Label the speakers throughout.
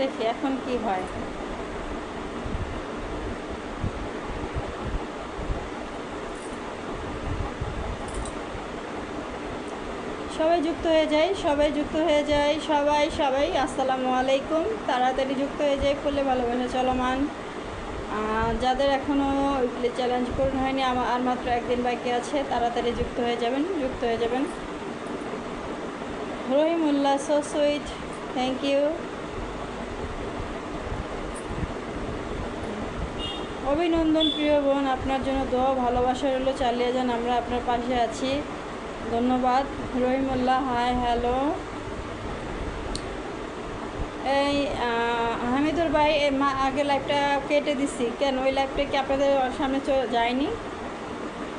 Speaker 1: দেখি এখন কি হয়। সবাই যুক্ত হয়ে যায়, সবাই যুক্ত হয়ে যায়, সবাই সবাই আসসালামু আলাইকুম। তাড়াতাড়ি যুক্ত হয়ে যায়, ফুলে ভালোবাসা চলমান। যাদের এখনও উইকলি চ্যালেঞ্জ পূরণ হয়নি, আর মাত্র একদিন বাকি আছে, তাড়াতাড়ি যুক্ত হয়ে যাবেন, যুক্ত হয়ে যাবেন। রহিমুল্লাহ, সো সুইট, থ্যাংক ইউ। অভিনন্দন প্রিয় বোন, আপনার জন্য দোয়া ভালোবাসা রইল, চালিয়ে যান, আমরা আপনার পাশে আছি। ধন্যবাদ রহিমুল্লাহ। High, hello. এই হামিদুর ভাই, আগে লাইভটা কেটে দিছি কেন? ওই লাইভটা কি আপনাদের সামনে যায়নি?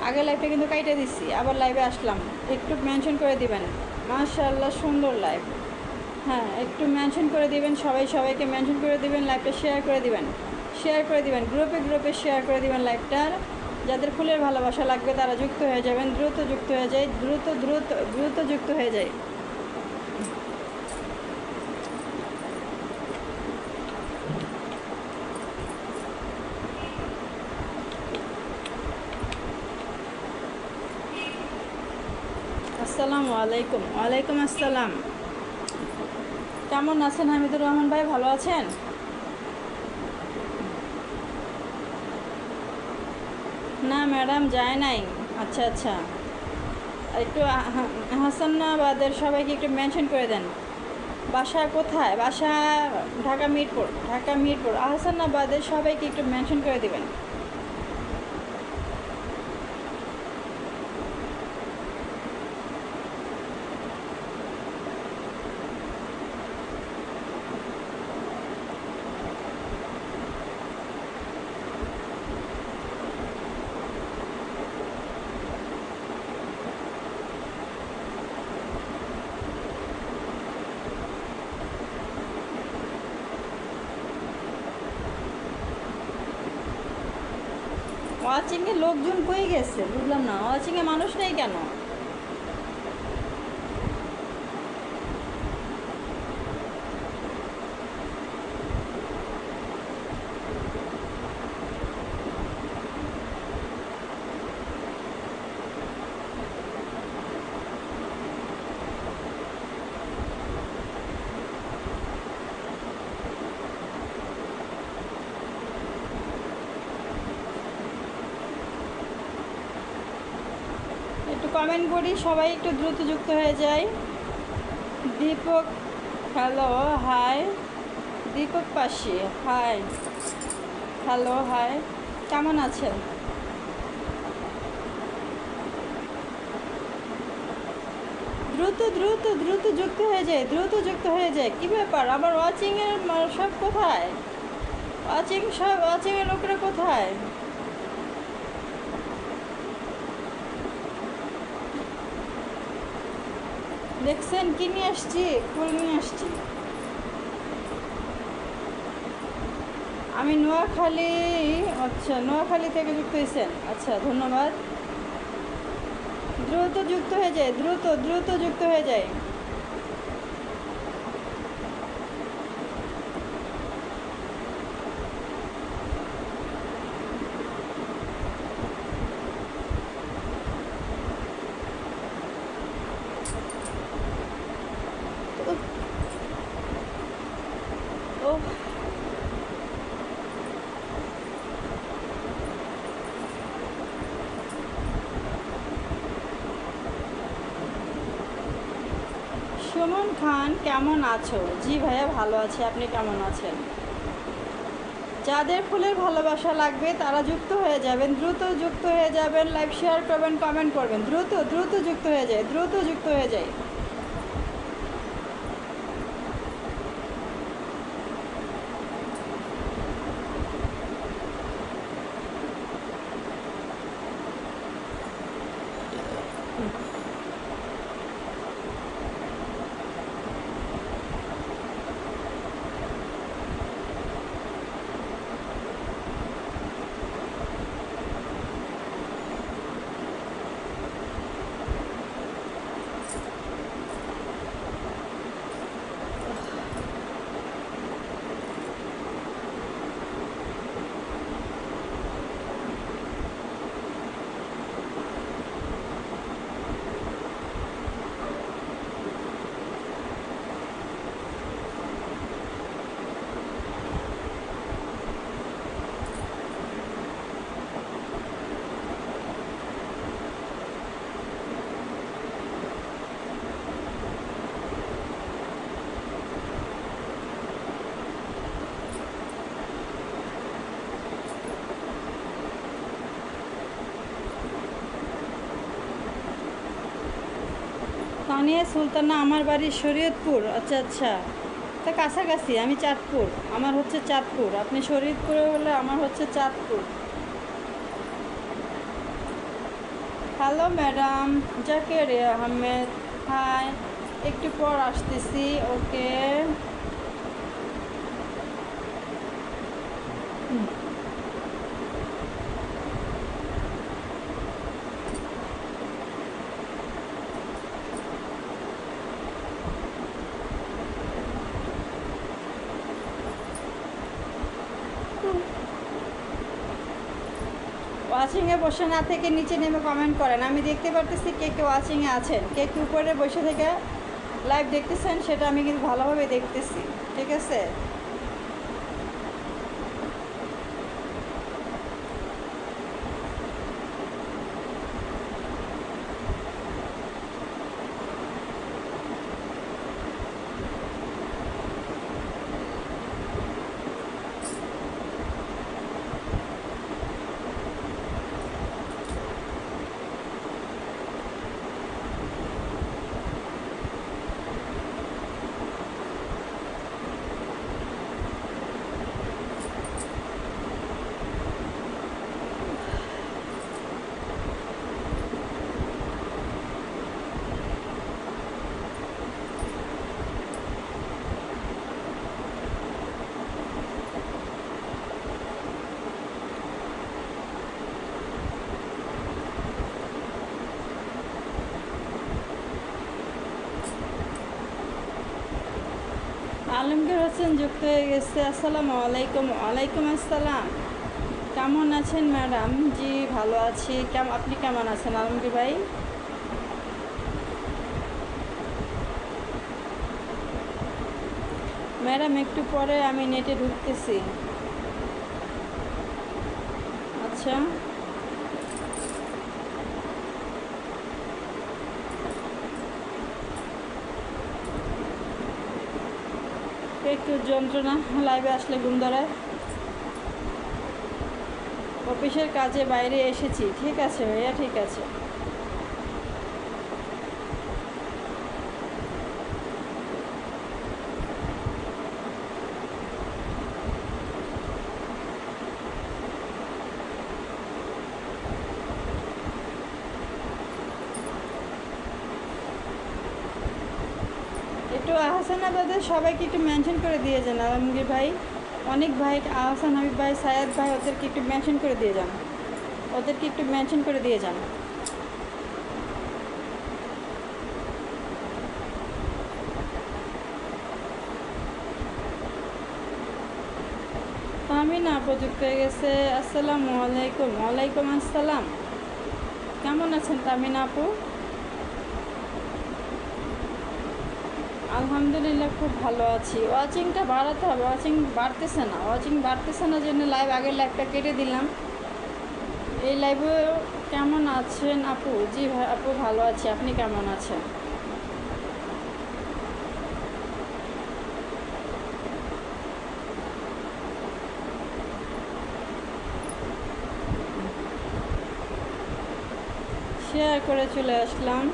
Speaker 1: আগে লাইভটা কিন্তু কেটে দিছি, আবার লাইভে আসলাম। একটু মেনশন করে দিবেন। মাশাআল্লাহ, সুন্দর লাইভ। হ্যাঁ, একটু মেনশন করে দিবেন, সবাই সবাইকে মেনশন করে দিবেন, লাইভটা শেয়ার করে দিবেন, শেয়ার করে দিবেন, গ্রুপে গ্রুপে শেয়ার করে দিবেন লাইভটার। যাদের ফুলের ভালোবাসা লাগবে তারা যুক্ত হয়ে যাবেন, দ্রুত যুক্ত হয়ে যায়, দ্রুত দ্রুত দ্রুত যুক্ত হয়ে যায়। আসসালামু আলাইকুম। ওয়ালাইকুম আসসালাম। কেমন আছেন হামিদুর রহমান ভাই, ভালো আছেন? না ম্যাডাম, যায় নাই। আচ্ছা আচ্ছা, একটু হাসানাবাদের সবাইকে একটু মেনশন করে দেন। বাসা কোথায়? বাসা ঢাকা মিরপুর, ঢাকা মিরপুর। হাসানাবাদের সবাইকে একটু মেনশন করে দিবেন। ওয়াচিংয়ে লোকজন কই গেছে বুঝলাম না, ওয়াচিংয়ে মানুষ নেই কেন? একটু কমেন্ট করি, সবাই একটু দ্রুত যুক্ত হয়ে যায়। Dipak, hello, high. দীপক পাশি, হাই, হ্যালো, হাই। কেমন আছেন? দ্রুত দ্রুত দ্রুত যুক্ত হয়ে যায়, দ্রুত যুক্ত হয়ে যায়। কী ব্যাপার, আমার ওয়াচিংয়ের সব কোথায়? ওয়াচিংয়ের লোকেরা কোথায়? দেখছেন কি নিয়ে আসছি? ফুল নিয়ে আসছি। আমি নোয়াখালী। আচ্ছা, নোয়াখালী থেকে যুক্ত হয়েছেন, আচ্ছা ধন্যবাদ। দ্রুত যুক্ত হয়ে যায়, দ্রুত দ্রুত যুক্ত হয়ে যায়। ও, সুমন খান, কেমন আছো? জি ভাইয়া, ভালো আছি, আপনি কেমন আছেন? যাদের ফুলের ভালোবাসা লাগবে তারা যুক্ত হয়ে যাবেন, দ্রুত যুক্ত হয়ে যাবেন, লাইভ শেয়ার করবেন, কমেন্ট করবেন, দ্রুত দ্রুত যুক্ত হয়ে যায়, দ্রুত যুক্ত হয়ে যায়। সোনিয়া সুলতানা, আমার বাড়ি শরীয়তপুর। আচ্ছা আচ্ছা, তা কাছাকাছি। আমি চাঁদপুর, আমার হচ্ছে চাঁদপুর। আপনি শরীয়তপুরে হলে আমার হচ্ছে Chandpur. Hello madam Zaker Ahmed, hi. একটু পর আসতেছি, ওকে। ওয়াচিংয়ে বসে না থেকে নিচে নেমে কমেন্ট করেন, আমি দেখতে পারতেছি কে কে ওয়াচিংয়ে আছেন। কে কে উপরে বসে থেকে লাইভ দেখতেছেন সেটা আমি কিন্তু ভালোভাবে দেখতেছি, ঠিক আছে। আলমগীর হোসেন যুক্ত হয়ে গেছে। আসসালামু আলাইকুম। ওয়ালাইকুম আসসালাম। কেমন আছেন ম্যাডাম? জি ভালো আছি। আপনি কেমন আছেন আলমগীর ভাই? ম্যাডাম একটু পরে আমি নেটে ঢুকতেছি। আচ্ছা, একটু যন্ত্রণা, লাইভে আসলে ঘুম ধরায়। অফিসের কাজে বাইরে এসেছি। ঠিক আছে ভাইয়া, ঠিক আছে। একটু আহসানাবাদের সবাইকে একটু মেনশন করে দিয়ে যান আলমগীর ভাই। অনেক ভাই, আহসান হাবিব ভাই, সায়াদ ভাই, ওদেরকে একটু মেনশন করে দিয়ে যান। ওদেরকে একটু মেনশন করে দিয়ে যান। তামিনা প্রযুক্ত হয়ে গেছে। আসসালামু আলাইকুম। ওয়ালাইকুম আসসালাম। কেমন আছেন তামিনা আপু? আলহামদুলিল্লাহ খুব ভালো আছি। ওয়াচিংটা বাড়াতে হবে, ওয়াচিং বাড়তেছে না জন্য লাইভ, আগের লাইভটা কেটে দিলাম। এই লাইভে কেমন আছেন আপু? জি ভাই আপু ভালো আছি, আপনি কেমন আছেন? শেয়ার করে চলে আসলাম।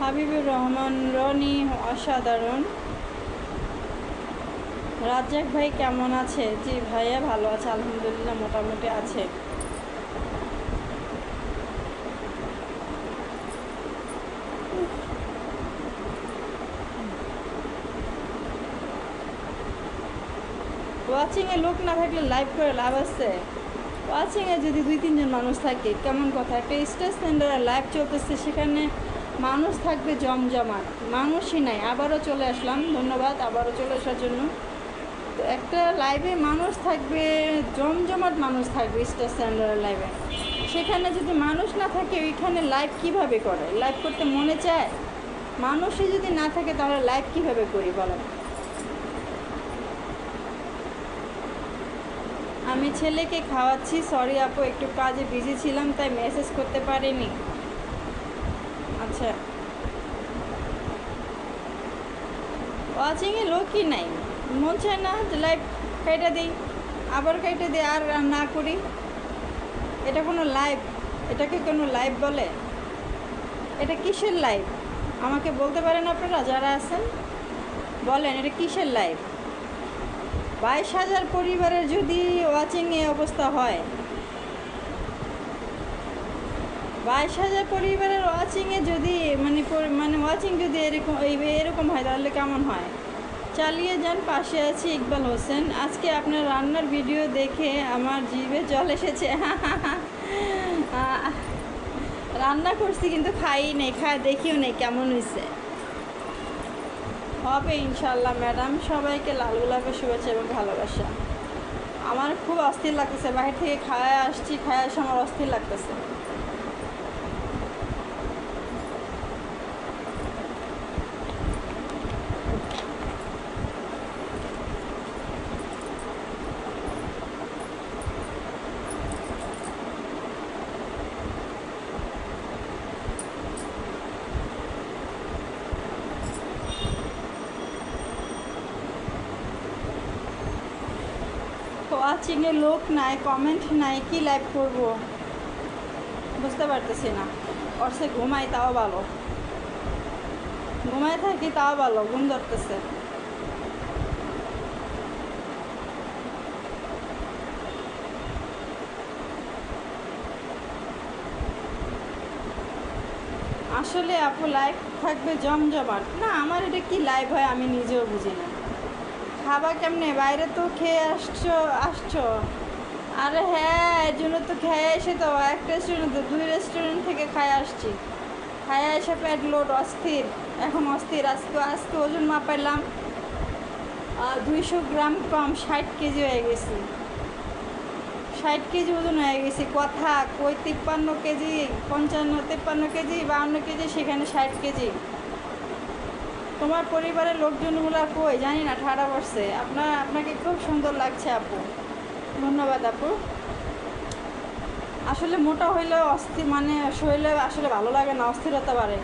Speaker 1: হাবিবুর রহমান রনি, অসাধারণ। রাজ্জাক ভাই কেমন আছে? জি ভাইয়া ভালো আছে, আলহামদুলিল্লাহ মোটামুটি আছে। ওয়াচিংয়ে লোক না থাকলে লাইভ করে লাভ আছে? ওয়াচিংয়ে যদি 2-3 জন মানুষ থাকে কেমন কথা। একটা স্টেজ সেন্টারে লাইভ চলতেছে, সেখানে মানুষ থাকবে জমজমাট, মানুষই নাই। আবারও চলে আসলাম, ধন্যবাদ আবারও চলে আসার জন্য। তো একটা লাইভে মানুষ থাকবে, জমজমাট মানুষ থাকবে স্টেজ সেন্টারের লাইভে। সেখানে যদি মানুষ না থাকে ওইখানে লাইভ কিভাবে করে? লাইভ করতে মনে চায়? মানুষই যদি না থাকে তাহলে লাইভ কিভাবে করি বলেন? আমি ছেলেকে খাওয়াচ্ছি। সরি আপু, একটু কাজে বিজি ছিলাম তাই মেসেজ করতে পারিনি। আচ্ছা, ওয়াচিংয়ে লোকই নাই, মন চায় না যে লাইভ কাইটা দিই, আবার কাইটা দিই, আর না করি। এটা কোনো লাইভ? এটাকে কোনো লাইভ বলে? এটা কিসের লাইভ আমাকে বলতে পারেন আপনারা যারা আছেন, বলেন এটা কিসের লাইভ? 22,000 পরিবারের যদি ওয়াচিংয়ে অবস্থা হয়, 22,000 পরিবারের ওয়াচিংয়ে যদি মানে ওয়াচিং যদি এরকম হয় তাহলে কেমন হয়? চালিয়ে যান, পাশে আছি ইকবাল হোসেন। আজকে আপনার রান্নার ভিডিও দেখে আমার জিভে জল এসেছে। রান্না করছি কিন্তু খাই নেই, দেখিও নেই কেমন হয়েছে। হবে ইনশাল্লাহ ম্যাডাম। সবাইকে লাল গোলাপের শুভেচ্ছা এবং ভালোবাসা। আমার খুব অস্থির লাগতেছে, বাহির থেকে খাওয়া আসছি, খাওয়া এসে আমার অস্থির লাগতেছে। ওয়াচিংয়ে লোক নাই, কমেন্ট নাই, কি লাইভ করব বুঝতে পারতেছি না। অর্ষে ঘুমাই তাও ভালো, ঘুমাই থাকি তাও ভালো, ঘুম ধরতেছে। আসলে আপু লাইভ থাকবে জমজমাট না? আমার এটা কি লাইভ হয় আমি নিজেও বুঝি না। খাবার কেমনে? বাইরে তো খেয়ে আসছো। আরে হ্যাঁ, এর জন্য তো খেয়ে এসে তো এক রেস্টুরেন্ট, 2 রেস্টুরেন্ট থেকে খায় আসছি। খায় এসে পেট লোড, অস্থির, এখন অস্থির। আজকে ওজন মাপাইলাম 200 গ্রাম কম, 60 কেজি হয়ে গেছি। 60 কেজি ওজন হয়ে গেছি। কথা কই 53 কেজি, 53 কেজি, 52 কেজি, সেখানে 60 কেজি। তোমার পরিবারের লোকজনগুলো কই জানি না, ঠাড়া পড়ছে। আপনাকে খুব সুন্দর লাগছে আপু, ধন্যবাদ আপু। আসলে মোটা হইলে মানে শরীরে আসলে ভালো লাগে না, অস্থিরতা বাড়ে।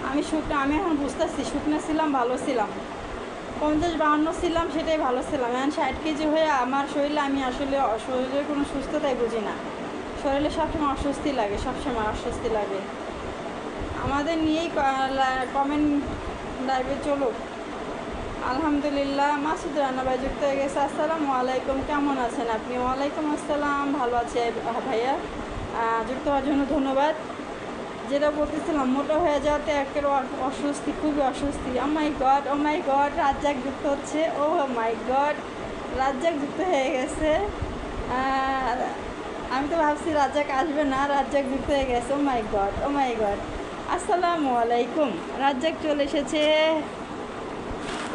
Speaker 1: আমি এখন বুঝতেছি, শুকনো ছিলাম ভালো ছিলাম, 50-52 ছিলাম সেটাই ভালো ছিলাম। এখন 60 কেজি হয়ে আমার শরীরে, আমি আসলে শরীরের কোনো সুস্থতাই বুঝি না। শরীরে সবসময় অস্বস্তি লাগে, সবসময় অস্বস্তি লাগে। আমাদের নিয়েই কমেন্ট লাইভে চলুক। আলহামদুলিল্লাহ। মাসুদ রানা ভাই যুক্ত হয়ে গেছে। আসসালামু আলাইকুম, কেমন আছেন আপনি? ওয়ালাইকুম আসসালাম, ভালো আছে ভাইয়া। যুক্ত হওয়ার জন্য ধন্যবাদ। যেটা বলতেছিলাম, মোটা হয়ে যাওয়াতে একের অস্বস্তি, খুবই অস্বস্তি। ও my god, oh my god, Razzak যুক্ত হচ্ছে। ও মাই গড, রাজ্জাক যুক্ত হয়ে গেছে। আমি তো ভাবছি রাজ্জাক আসবে না, রাজ্জাক যুক্ত হয়ে গেছে। ও my god, oh my god. আসসালামু আলাইকুম, রাজ্জাক চলে এসেছে।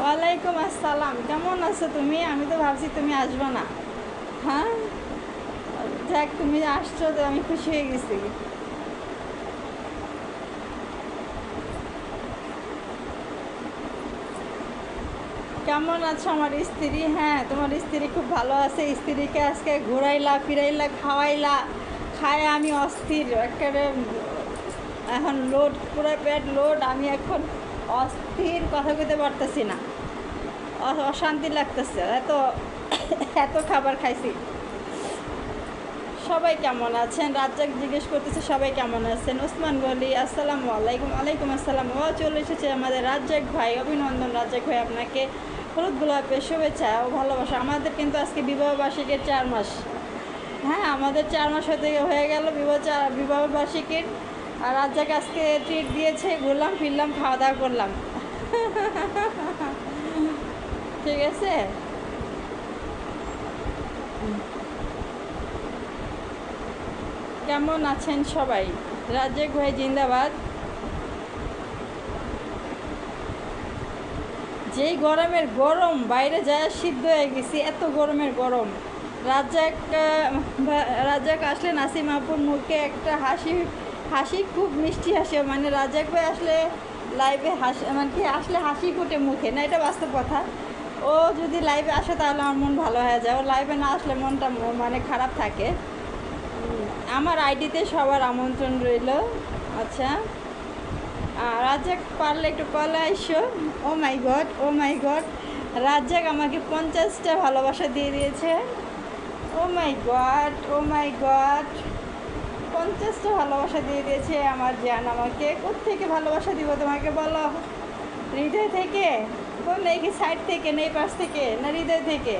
Speaker 1: ওয়ালাইকুম আসসালাম, কেমন আছো তুমি? আমি তো ভাবছি তুমি আসবে না। হ্যাঁ, যাক তুমি আসছো তো আমি খুশি হয়ে গেছি। কেমন আছো আমার স্ত্রী? হ্যাঁ, তোমার স্ত্রী খুব ভালো আছে। স্ত্রীকে আজকে ঘোরাইলা ফিরাইলা খাওয়াইলা, খায় আমি অস্থির একেবারে। এখন লোড, পুরো পেট লোড। আমি এখন অস্থির, কথা কইতে পারতেছি না, অশান্তি লাগতেছে, এত খাবার খাইছি। সবাই কেমন আছেন? রাজ্জাক জিজ্ঞেস করতেছে সবাই কেমন আছেন। ওসমান গলি, আসসালামু আলাইকুম। ওয়ালাইকুম আসসালাম। ও চলে এসেছে আমাদের রাজ্জাক ভাই। অভিনন্দন রাজ্জাক ভাই, আপনাকে হলুদ গোলাপের শুভেচ্ছা ও ভালোবাসা। আমাদের কিন্তু আজকে বিবাহবার্ষিকীর 4 মাস। হ্যাঁ, আমাদের 4 মাস হয়ে গেল বিবাহবার্ষিকীর। আর রাজ্জাক আজকে ট্রিট দিয়েছে, ঘুরলাম ফিরলাম, খাওয়া দাওয়া করলাম। ঠিক আছে। কেমন আছেন সবাই? রাজ্জাক ভাই জিন্দাবাদ। যেই গরমের গরম, বাইরে যায় সিদ্ধ হয়ে গেছি, এত গরমের গরম। রাজ্জাক আসলে নাসিম আপুর মুখে একটা হাসি, খুব মিষ্টি হাসি। মানে রাজ্জাক ভাই আসলে লাইভে হাসি, মানে কি আসলে হাসি ফুটে মুখে, না এটা বাস্তব কথা। ও যদি লাইভে আসে তাহলে আমার মন ভালো হয়ে যায়। ও লাইভে না আসলে মনটা মানে খারাপ থাকে। আমার আইডিতে সবার আমন্ত্রণ রইল। আচ্ছা, রাজ্জাক পারলে একটু কলে আইসো। ও my god, oh my god, Razzak আমাকে 50টা ভালোবাসা দিয়ে দিয়েছে। Oh my god, oh my god, ও 50টা ভালোবাসা দিয়ে দিয়েছে আমার জান আমাকে। কোত্থেকে ভালোবাসা দিব তোমাকে বলো? হৃদয় থেকে? কোন এই সাইড থেকে, না এই পাশ থেকে, না হৃদয় থেকে?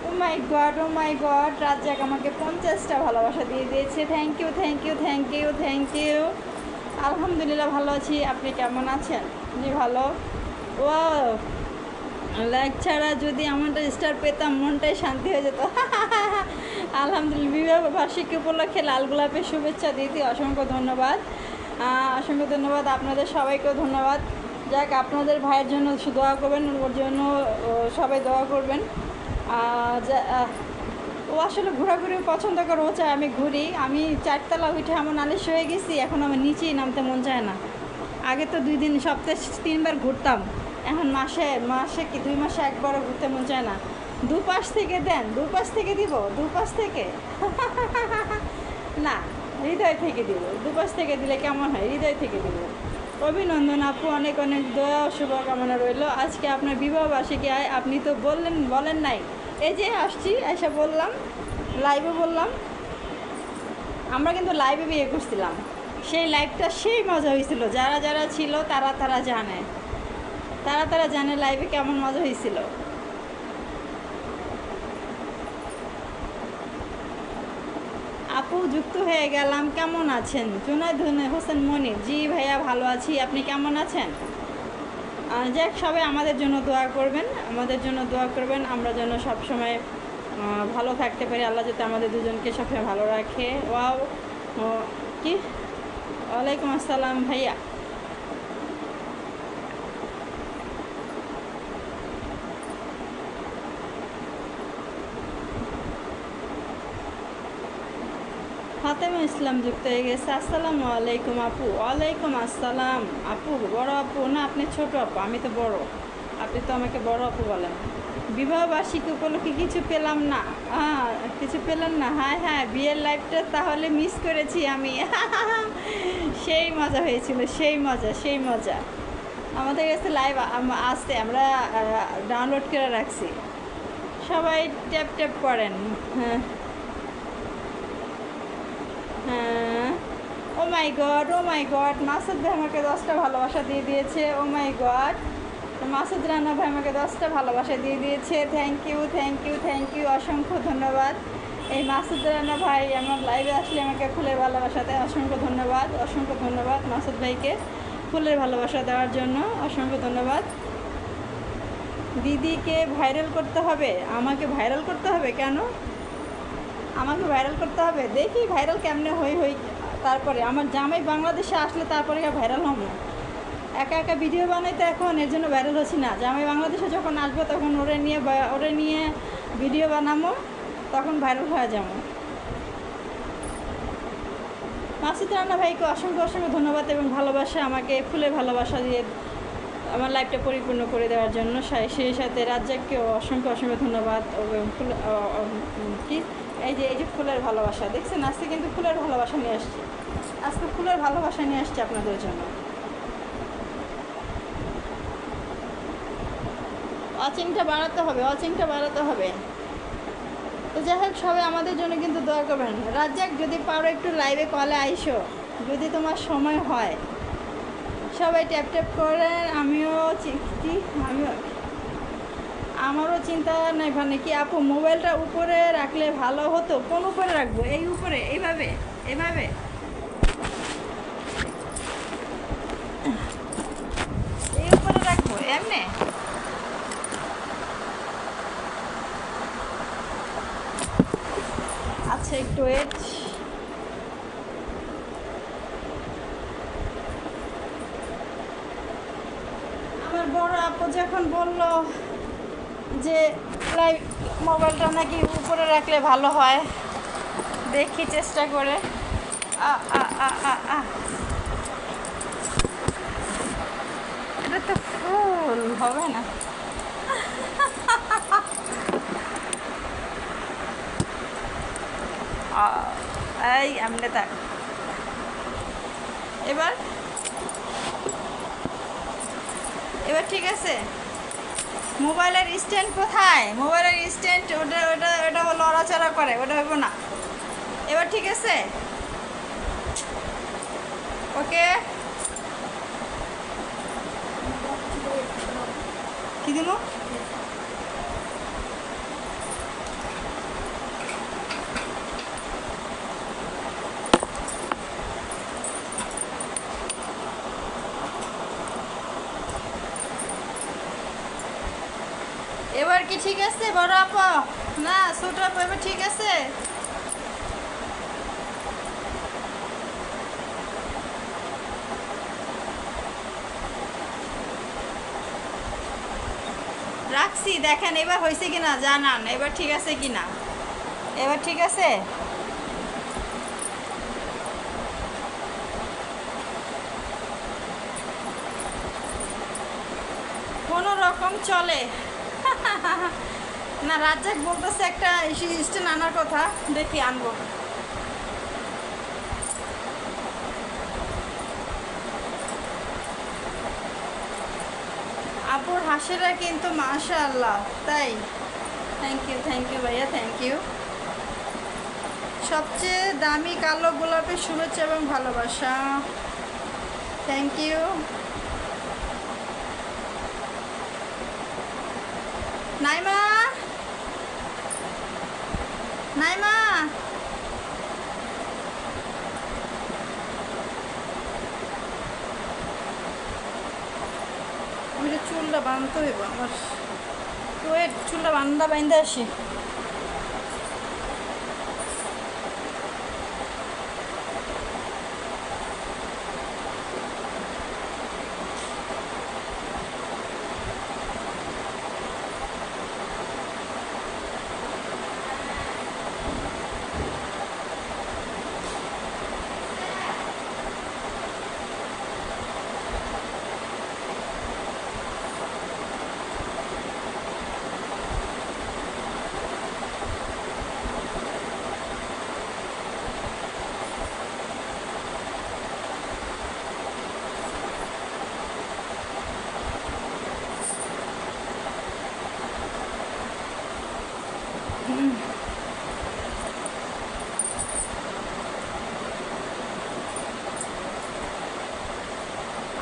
Speaker 1: Oh my god, oh my god, Razzak আমাকে 50টা ভালোবাসা দিয়ে দিয়েছে। Thank you, thank you, thank you, thank you. আলহামদুলিল্লাহ ভালো আছি, আপনি কেমন আছেন? জি ভালো। ও লাইক ছাড়া যদি আমারটা স্টার পেতাম মনটাই শান্তি হয়ে যেত। আলহামদুলিল্লাহ, বিবাহ বার্ষিকী উপলক্ষে লাল গোলাপের শুভেচ্ছা দিতে অসংখ্য ধন্যবাদ। অসংখ্য ধন্যবাদ, আপনাদের সবাইকেও ধন্যবাদ। যাক, আপনাদের ভাইয়ের জন্য দোয়া করবেন, ওর জন্য সবাই দোয়া করবেন। ও আসলে ঘোরাঘুরি পছন্দ করে, ও চায় আমি ঘুরি। আমি 4তলা উঠে এমন আলিশ হয়ে গেছি, এখন আমার নিচেই নামতে মন চায় না। আগে তো 2 দিন সপ্তাহে 3বার ঘুরতাম, এখন মাসে কি 2 মাসে একবারও ঘুরতে মন চায় না। দুপাশ থেকে দেন, দুপাশ থেকে দিব, দুপাশ থেকে না, হৃদয় থেকে দিব। দুপাশ থেকে দিলে কেমন হয়? হৃদয় থেকে দিব। অভিনন্দন আপু, অনেক অনেক দয়া ও শুভকামনা রইল। আজকে আপনার বিবাহ বার্ষিকী, আপনি তো বলেন নাই। এই যে আসছি, এসে বললাম, লাইভে বললাম। আমরা কিন্তু লাইভে বিয়ে করছিলাম, সেই লাইভটা সেই মজা হয়েছিল। যারা যারা ছিল তারা জানে, তারা জানে লাইভে কেমন মজা হয়েছিল। আপু যুক্ত হয়ে গেলাম, কেমন আছেন? জুনাইদ হোসেন মনির, জি ভাইয়া ভালো আছি, আপনি কেমন আছেন? যাক, সবাই আমাদের জন্য দোয়া করবেন, আমাদের জন্য দোয়া করবেন, আমরা যেন সবসময় ভালো থাকতে পারি। আল্লাহ যাতে আমাদের দুজনকে সবসময় ভালো রাখে। ওয়াও, কি, ওয়ালাইকুম আসসালাম ভাইয়া। ফাতেমা ইসলাম যুক্ত হয়ে গেছে, আসসালামু আলাইকুম আপু। ওয়ালাইকুম আসসালাম আপু। বড় আপু না, আপনি ছোট আপু, আমি তো বড়। আপনি তো আমাকে বড় আপু বলেন। বিবাহ বার্ষিকী উপলক্ষে কিছু পেলাম না, কিছু পেলেন না? হ্যাঁ হ্যাঁ, বিয়ের লাইফটা তাহলে মিস করেছি আমি। সেই মজা হয়েছিল, সেই মজা, সেই মজা। আমাদের কাছে লাইভ আসতে আমরা ডাউনলোড করে রাখছি, সবাই ট্যাপ ট্যাপ করেন। হ্যাঁ হ্যাঁ, oh my god, oh my god, Masud ভাই আমাকে 10টা ভালোবাসা দিয়ে দিয়েছে। Oh my god, Masud Rana ভাই আমাকে 10টা ভালোবাসা দিয়ে দিয়েছে। Thank you, thank you, thank you, অসংখ্য ধন্যবাদ। এই মাসুদ রানা ভাই আমার লাইভে আসলে আমাকে ফুলের ভালোবাসা দেয়, অসংখ্য ধন্যবাদ, অসংখ্য ধন্যবাদ মাসুদ ভাইকে ফুলের ভালোবাসা দেওয়ার জন্য, অসংখ্য ধন্যবাদ। দিদিকে ভাইরাল করতে হবে? আমাকে ভাইরাল করতে হবে কেন? আমাকে ভাইরাল করতে হবে? দেখি ভাইরাল কেমনে হই। তারপরে আমার জামাই বাংলাদেশে আসলে তারপরে ভাইরাল হবো। একা একা ভিডিও বানাই তো এখন, এর জন্য ভাইরাল হচ্ছি না। জামাই বাংলাদেশে যখন আসবো তখন ওরে নিয়ে ভিডিও বানাবো, তখন ভাইরাল হয়ে যাবো। মাসুদ রানা ভাইকে অসংখ্য অসংখ্য ধন্যবাদ এবং ভালোবাসা, আমাকে ফুলের ভালোবাসা দিয়ে আমার লাইফটা পরিপূর্ণ করে দেওয়ার জন্য। সেই সাথে রাজ্জাককেও অসংখ্য অসংখ্য ধন্যবাদ। ফুল কি, এই যে ফুলের ভালোবাসা দেখছেন, আজকে কিন্তু ফুলের ভালোবাসা নিয়ে আসছি, আজকে ফুলের ভালোবাসা নিয়ে আসছি আপনাদের জন্য। ওয়াচিংটা বাড়াতে হবে, ওয়াচিংটা বাড়াতে হবে। তো যাই হোক, সবাই আমাদের জন্য কিন্তু দোয়া করবেন। রাজ্জাক, যদি পারো একটু লাইভে কলে আইসো, যদি তোমার সময় হয়। সবাই ট্যাপ ট্যাপ করেন। আমারও চিন্তা নাই মানে কি আপু, মোবাইলটা উপরে রাখলে ভালো হতো। কোন উপরে রাখবো? এই উপরে, এইভাবে এইভাবে এই উপরে রাখবো এমনি? আচ্ছা, একটু ওয়েট। আমার বড় আপু যখন বলল যে মোবাইলটা নাকি উপরে রাখলে ভালো হয়, দেখি চেষ্টা করে। এটা তো ফুল হবে না। এই আমলে থাক। এবার ঠিক আছে। মোবাইলের স্ট্যান্ড কোথায়? মোবাইলের স্ট্যান্ড ওটা লড়াচড়া করে, ওটা হইব না। এবার ঠিক আছে। ওকে কি দিব এবার কি ঠিক আছে বড় আপা না ছোট আপা এবার ঠিক আছে রাখছি দেখেন এবার হয়েছে কিনা জানান এবার ঠিক আছে কিনা এবার ঠিক আছে কোনো রকম চলে না রাজ্জাক বলতেছে একটা স্ট্যান্ড আনার কথা দেখি আনবো আপুর হাসিরা কিন্তু মাশাআল্লাহ তাই থ্যাংক ইউ ভাইয়া থ্যাংক ইউ সবচেয়ে দামি কালো গোলাপের শুভেচ্ছা এবং ভালোবাসা থ্যাংক ইউ নাইমা নাইমা আমি চুলটা বাঁধতে হইব আমার ওয়েট চুলটা বাঁধতে আসি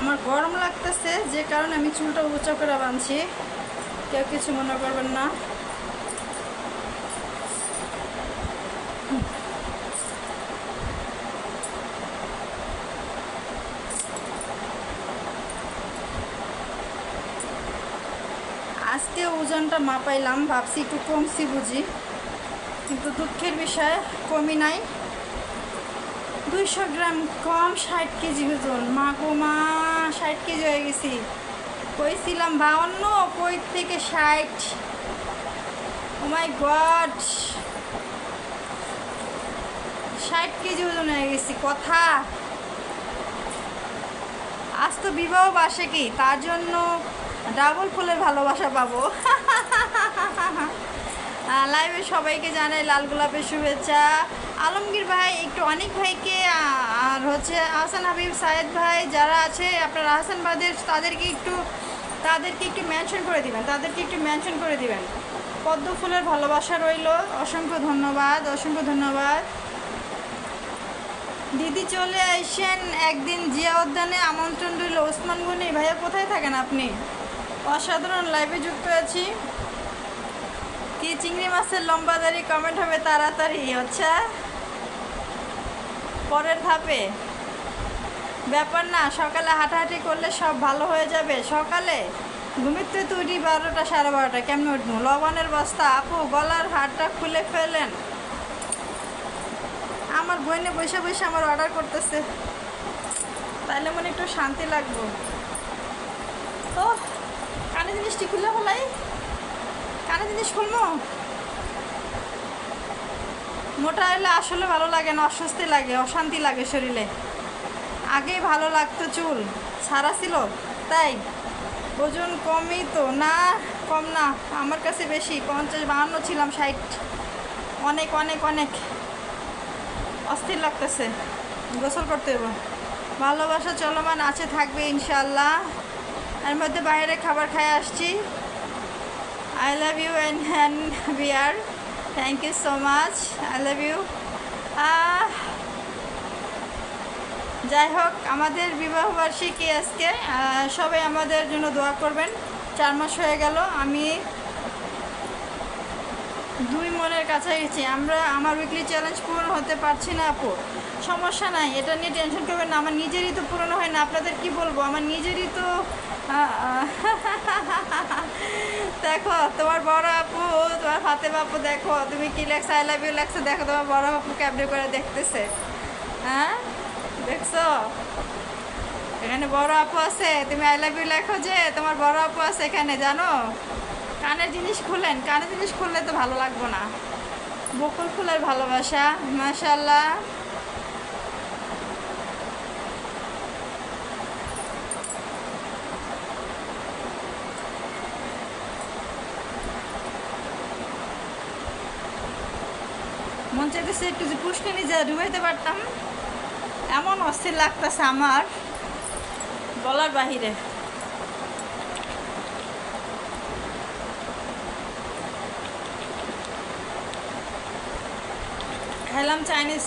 Speaker 1: আমার গরম লাগতেছে যে কারণে আমি চুলটা উঁচা করে বাঁধছি কেউ কিছু মনে করবেন না আজকে ওজনটা মাপাইলাম ভাবছি একটু কমছি বুঝি কিন্তু দুঃখের বিষয় কমই নাই 200 গ্রাম কম 60 কেজি ওজন মা গো মা 60 কেজি হয়ে গেছি কইছিলাম 52 কই থেকে 60 ও মাই গড 60 কেজি ওজন হয়ে গেছি কথা আজ তো বিবাহ বার্ষিকী তার জন্য ডাবল ফুলের ভালোবাসা পাবো লাইভে সবাইকে জানাই লাল গোলাপের শুভেচ্ছা আলমগীর ভাই একটু অনেক ভাইকে আর হচ্ছে আহসান হাবিব সায়েদ ভাই যারা আছে আপনারা আহসান ভাইদের তাদেরকে একটু মেনশন করে দিবেন পদ্ম ফুলের ভালোবাসা রইল অসংখ্য ধন্যবাদ দিদি চলে আসেন একদিন জিয়া উদ্যানে আমন্ত্রণ রইল ওসমান গনি ভাইয়া কোথায় থাকেন আপনি অসাধারণ লাইভে যুক্ত আছি কি চিংড়ি মাছের লম্বা দাড়ি কমেন্ট হবে তাড়াতাড়ি আচ্ছা পরের ধাপে ব্যাপার না সকালে হাঁটাহাঁটি করলে সব ভালো হয়ে যাবে সকালে ঘুমির তো তৈরি 12টা 12:30 কেমন উঠবো লবণের বস্তা আপু গলার হাড়টা খুলে ফেলেন আমার বইনে বসে আমার অর্ডার করতেছে তাইলে মনে একটু শান্তি লাগবো তো কানে জিনিসটি খুলে ফেলাই কানে জিনিস খুলবো মোটা হলে আসলে ভালো লাগে না অস্বস্তি লাগে অশান্তি লাগে শরীরে আগেই ভালো লাগতো চুল ছাড়া ছিল তাই ওজন কমই তো না কম না আমার কাছে বেশি 50-52 ছিলাম 60 অনেক অস্থির লাগতেছে গোসল করতে হবে ভালোবাসা চলমান আছে থাকবে ইনশাল্লাহ এর মধ্যে বাইরে খাবার খাই আসছি I love you and we are thank you so much I love you যাই হোক, আমাদের বিবাহবার্ষিকী আজকে, সবাই আমাদের জন্য দোয়া করবেন। 4 মাস হয়ে গেল, আমি 2 মনের কাছাকাছি। আমার উইকলি চ্যালেঞ্জ পূরণ হতে পারছি না আপু, সমস্যা নাই, এটা নিয়ে টেনশন করবেন না। আমার নিজেরই তো পূরণ হয় না, আপনাদের কি বলবো, আমার নিজেরই তো দেখো তোমার বড় আপু, তোমার ফাতেমা আপু, দেখো তুমি কি লেখছো, আই লাভ ইউ লেখছো, দেখো তোমার বড় আপু ক্যাপড়ে করে দেখতেছে। হ্যাঁ দেখছো, এখানে বড় আপু আছে, তুমি আই লাভ ইউ লেখো যে তোমার বড় আপু আছে এখানে, জানো। কানের জিনিস খুলেন, কানের জিনিস খুললে তো ভালো লাগবো না। বকুল ফুলের ভালোবাসা, মাশাআল্লাহ। মন চাইতেছে একটু যে পুষ্কিনি যা ডুবাইতে পারতাম, এমন অস্থির লাগতেছে আমার, বলার বাহিরে। খেলাম চাইনিজ,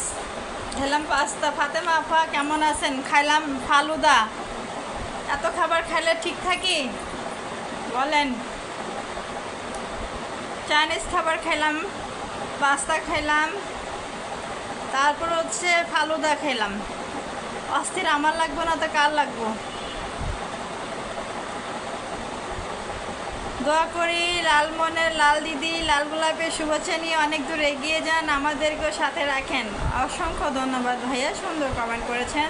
Speaker 1: খেলাম পাস্তা। ফাতেমা আপা কেমন আছেন? খাইলাম ফালুদা। এত খাবার খাইলে ঠিক থাকি বলেন? চাইনিজ খাবার খাইলাম, পাস্তা খাইলাম, তারপর হচ্ছে ফালুদা খাইলাম। অস্থির আমার লাগবো না তো কার লাগবো? দোয়া করি লালমনের লাল দিদি লাল গোলাপের শুভেচ্ছা নিয়ে অনেক দূর এগিয়ে যান, আমাদেরকেও সাথে রাখেন। অসংখ্য ধন্যবাদ ভাইয়া, সুন্দর কমেন্ট করেছেন।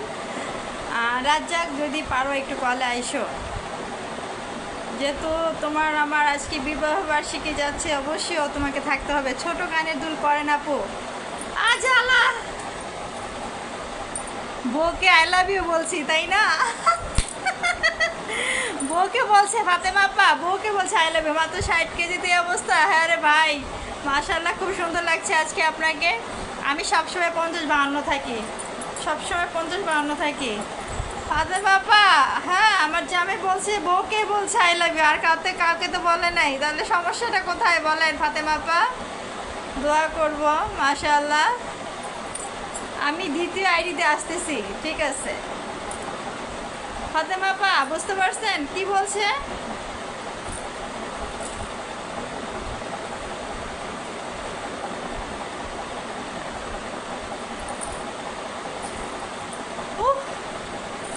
Speaker 1: রাজ্জাক যদি পারো একটু কলে আইসো, যেহেতু তোমার আমার আজকে বিবাহ বার্ষিকী যাচ্ছে, অবশ্যই তোমাকে থাকতে হবে। ছোট গানের দুল করেন আপু। আজ আলা বউকে আই লাভ ইউ বলছি, তাই না? বউকে বলছে ফাতেমা আপা, বউকে বলছে আই লাভ ইউ। মাত্র 60 কেজিতে এই অবস্থা। হ্যাঁ রে ভাই, মাশাআল্লাহ, খুব সুন্দর লাগছে আজকে আপনাকে। আমি সবসময় 50-52 থাকি, সবসময় 50-52 থাকি। ফাতেমা আপা, হ্যাঁ আমার জামাই বলছে বউকে বলছে আই লাভ ইউ, আর কাউকে তো বলে নাই, তাহলে সমস্যাটা কোথায় বলেন ফাতেমা আপা? দোয়া করব, মাশাআল্লাহ। আমি দ্বিতীয় আইডিতে আসতেছি, ঠিক আছে? ফাতেমা আপা বুঝতে পারছেন কি বলছে?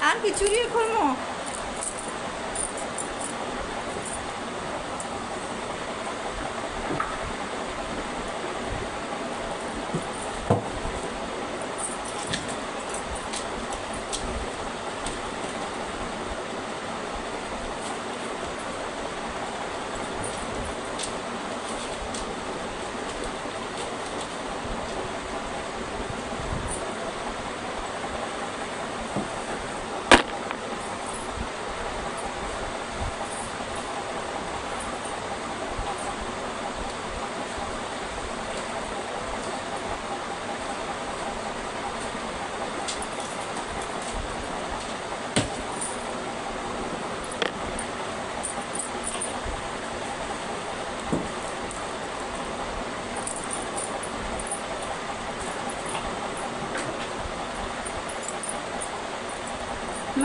Speaker 1: আর কি চুরিয়ে খুলবো?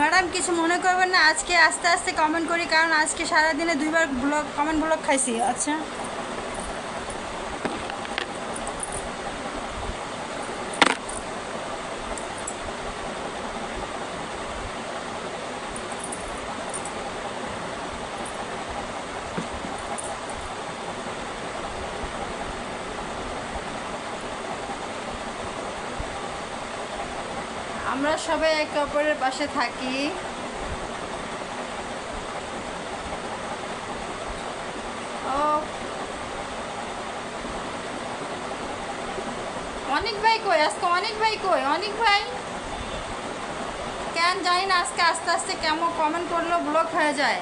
Speaker 1: ম্যাডাম কিছু মনে করবেন না, আজকে আস্তে আস্তে কমেন্ট করি, কারণ আজকে সারাদিনে 2বার কমেন্ট ব্লক খাইছি। আচ্ছা, আমরা সবাই একে অপরের পাশে থাকি। ও অনেক ভাই কই আজকে? অনেক ভাই কই? অনেক ভাই কেন জানি না আজকে আস্তে আস্তে কেমন কমেন্ট করলেও ব্লক হয়ে যায়।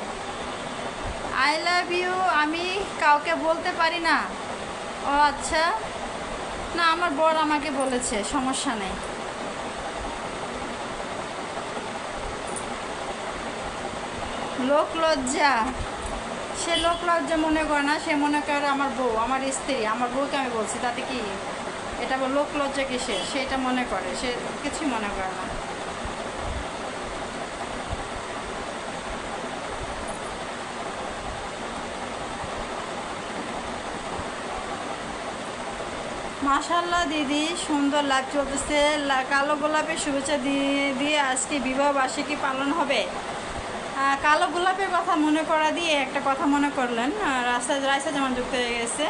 Speaker 1: আই লাভ ইউ আমি কাউকে বলতে পারি না। ও আচ্ছা, না আমার বর আমাকে বলেছে, সমস্যা নেই। লোক লজ্জা, সে লোক লজ্জা মনে করে না, সে মনে করে আমার বউ, আমার স্ত্রী, আমার বউকে আমি বলছি, তাতে কি এটা লোক লজ্জা কিসে? সে এটা মনে করে, সে কিছুই মনে করে না। মাশাল্লাহ দিদি, সুন্দর লাইভ চলতেছে। কালো গোলাপের শুভেচ্ছা দিয়ে দিয়ে আজকে বিবাহ বার্ষিকী পালন হবে। কালো গোলাপের কথা মনে করা দিয়ে একটা কথা মনে করলেন, রাইসা যেমন যুক্ত হয়ে গেছে।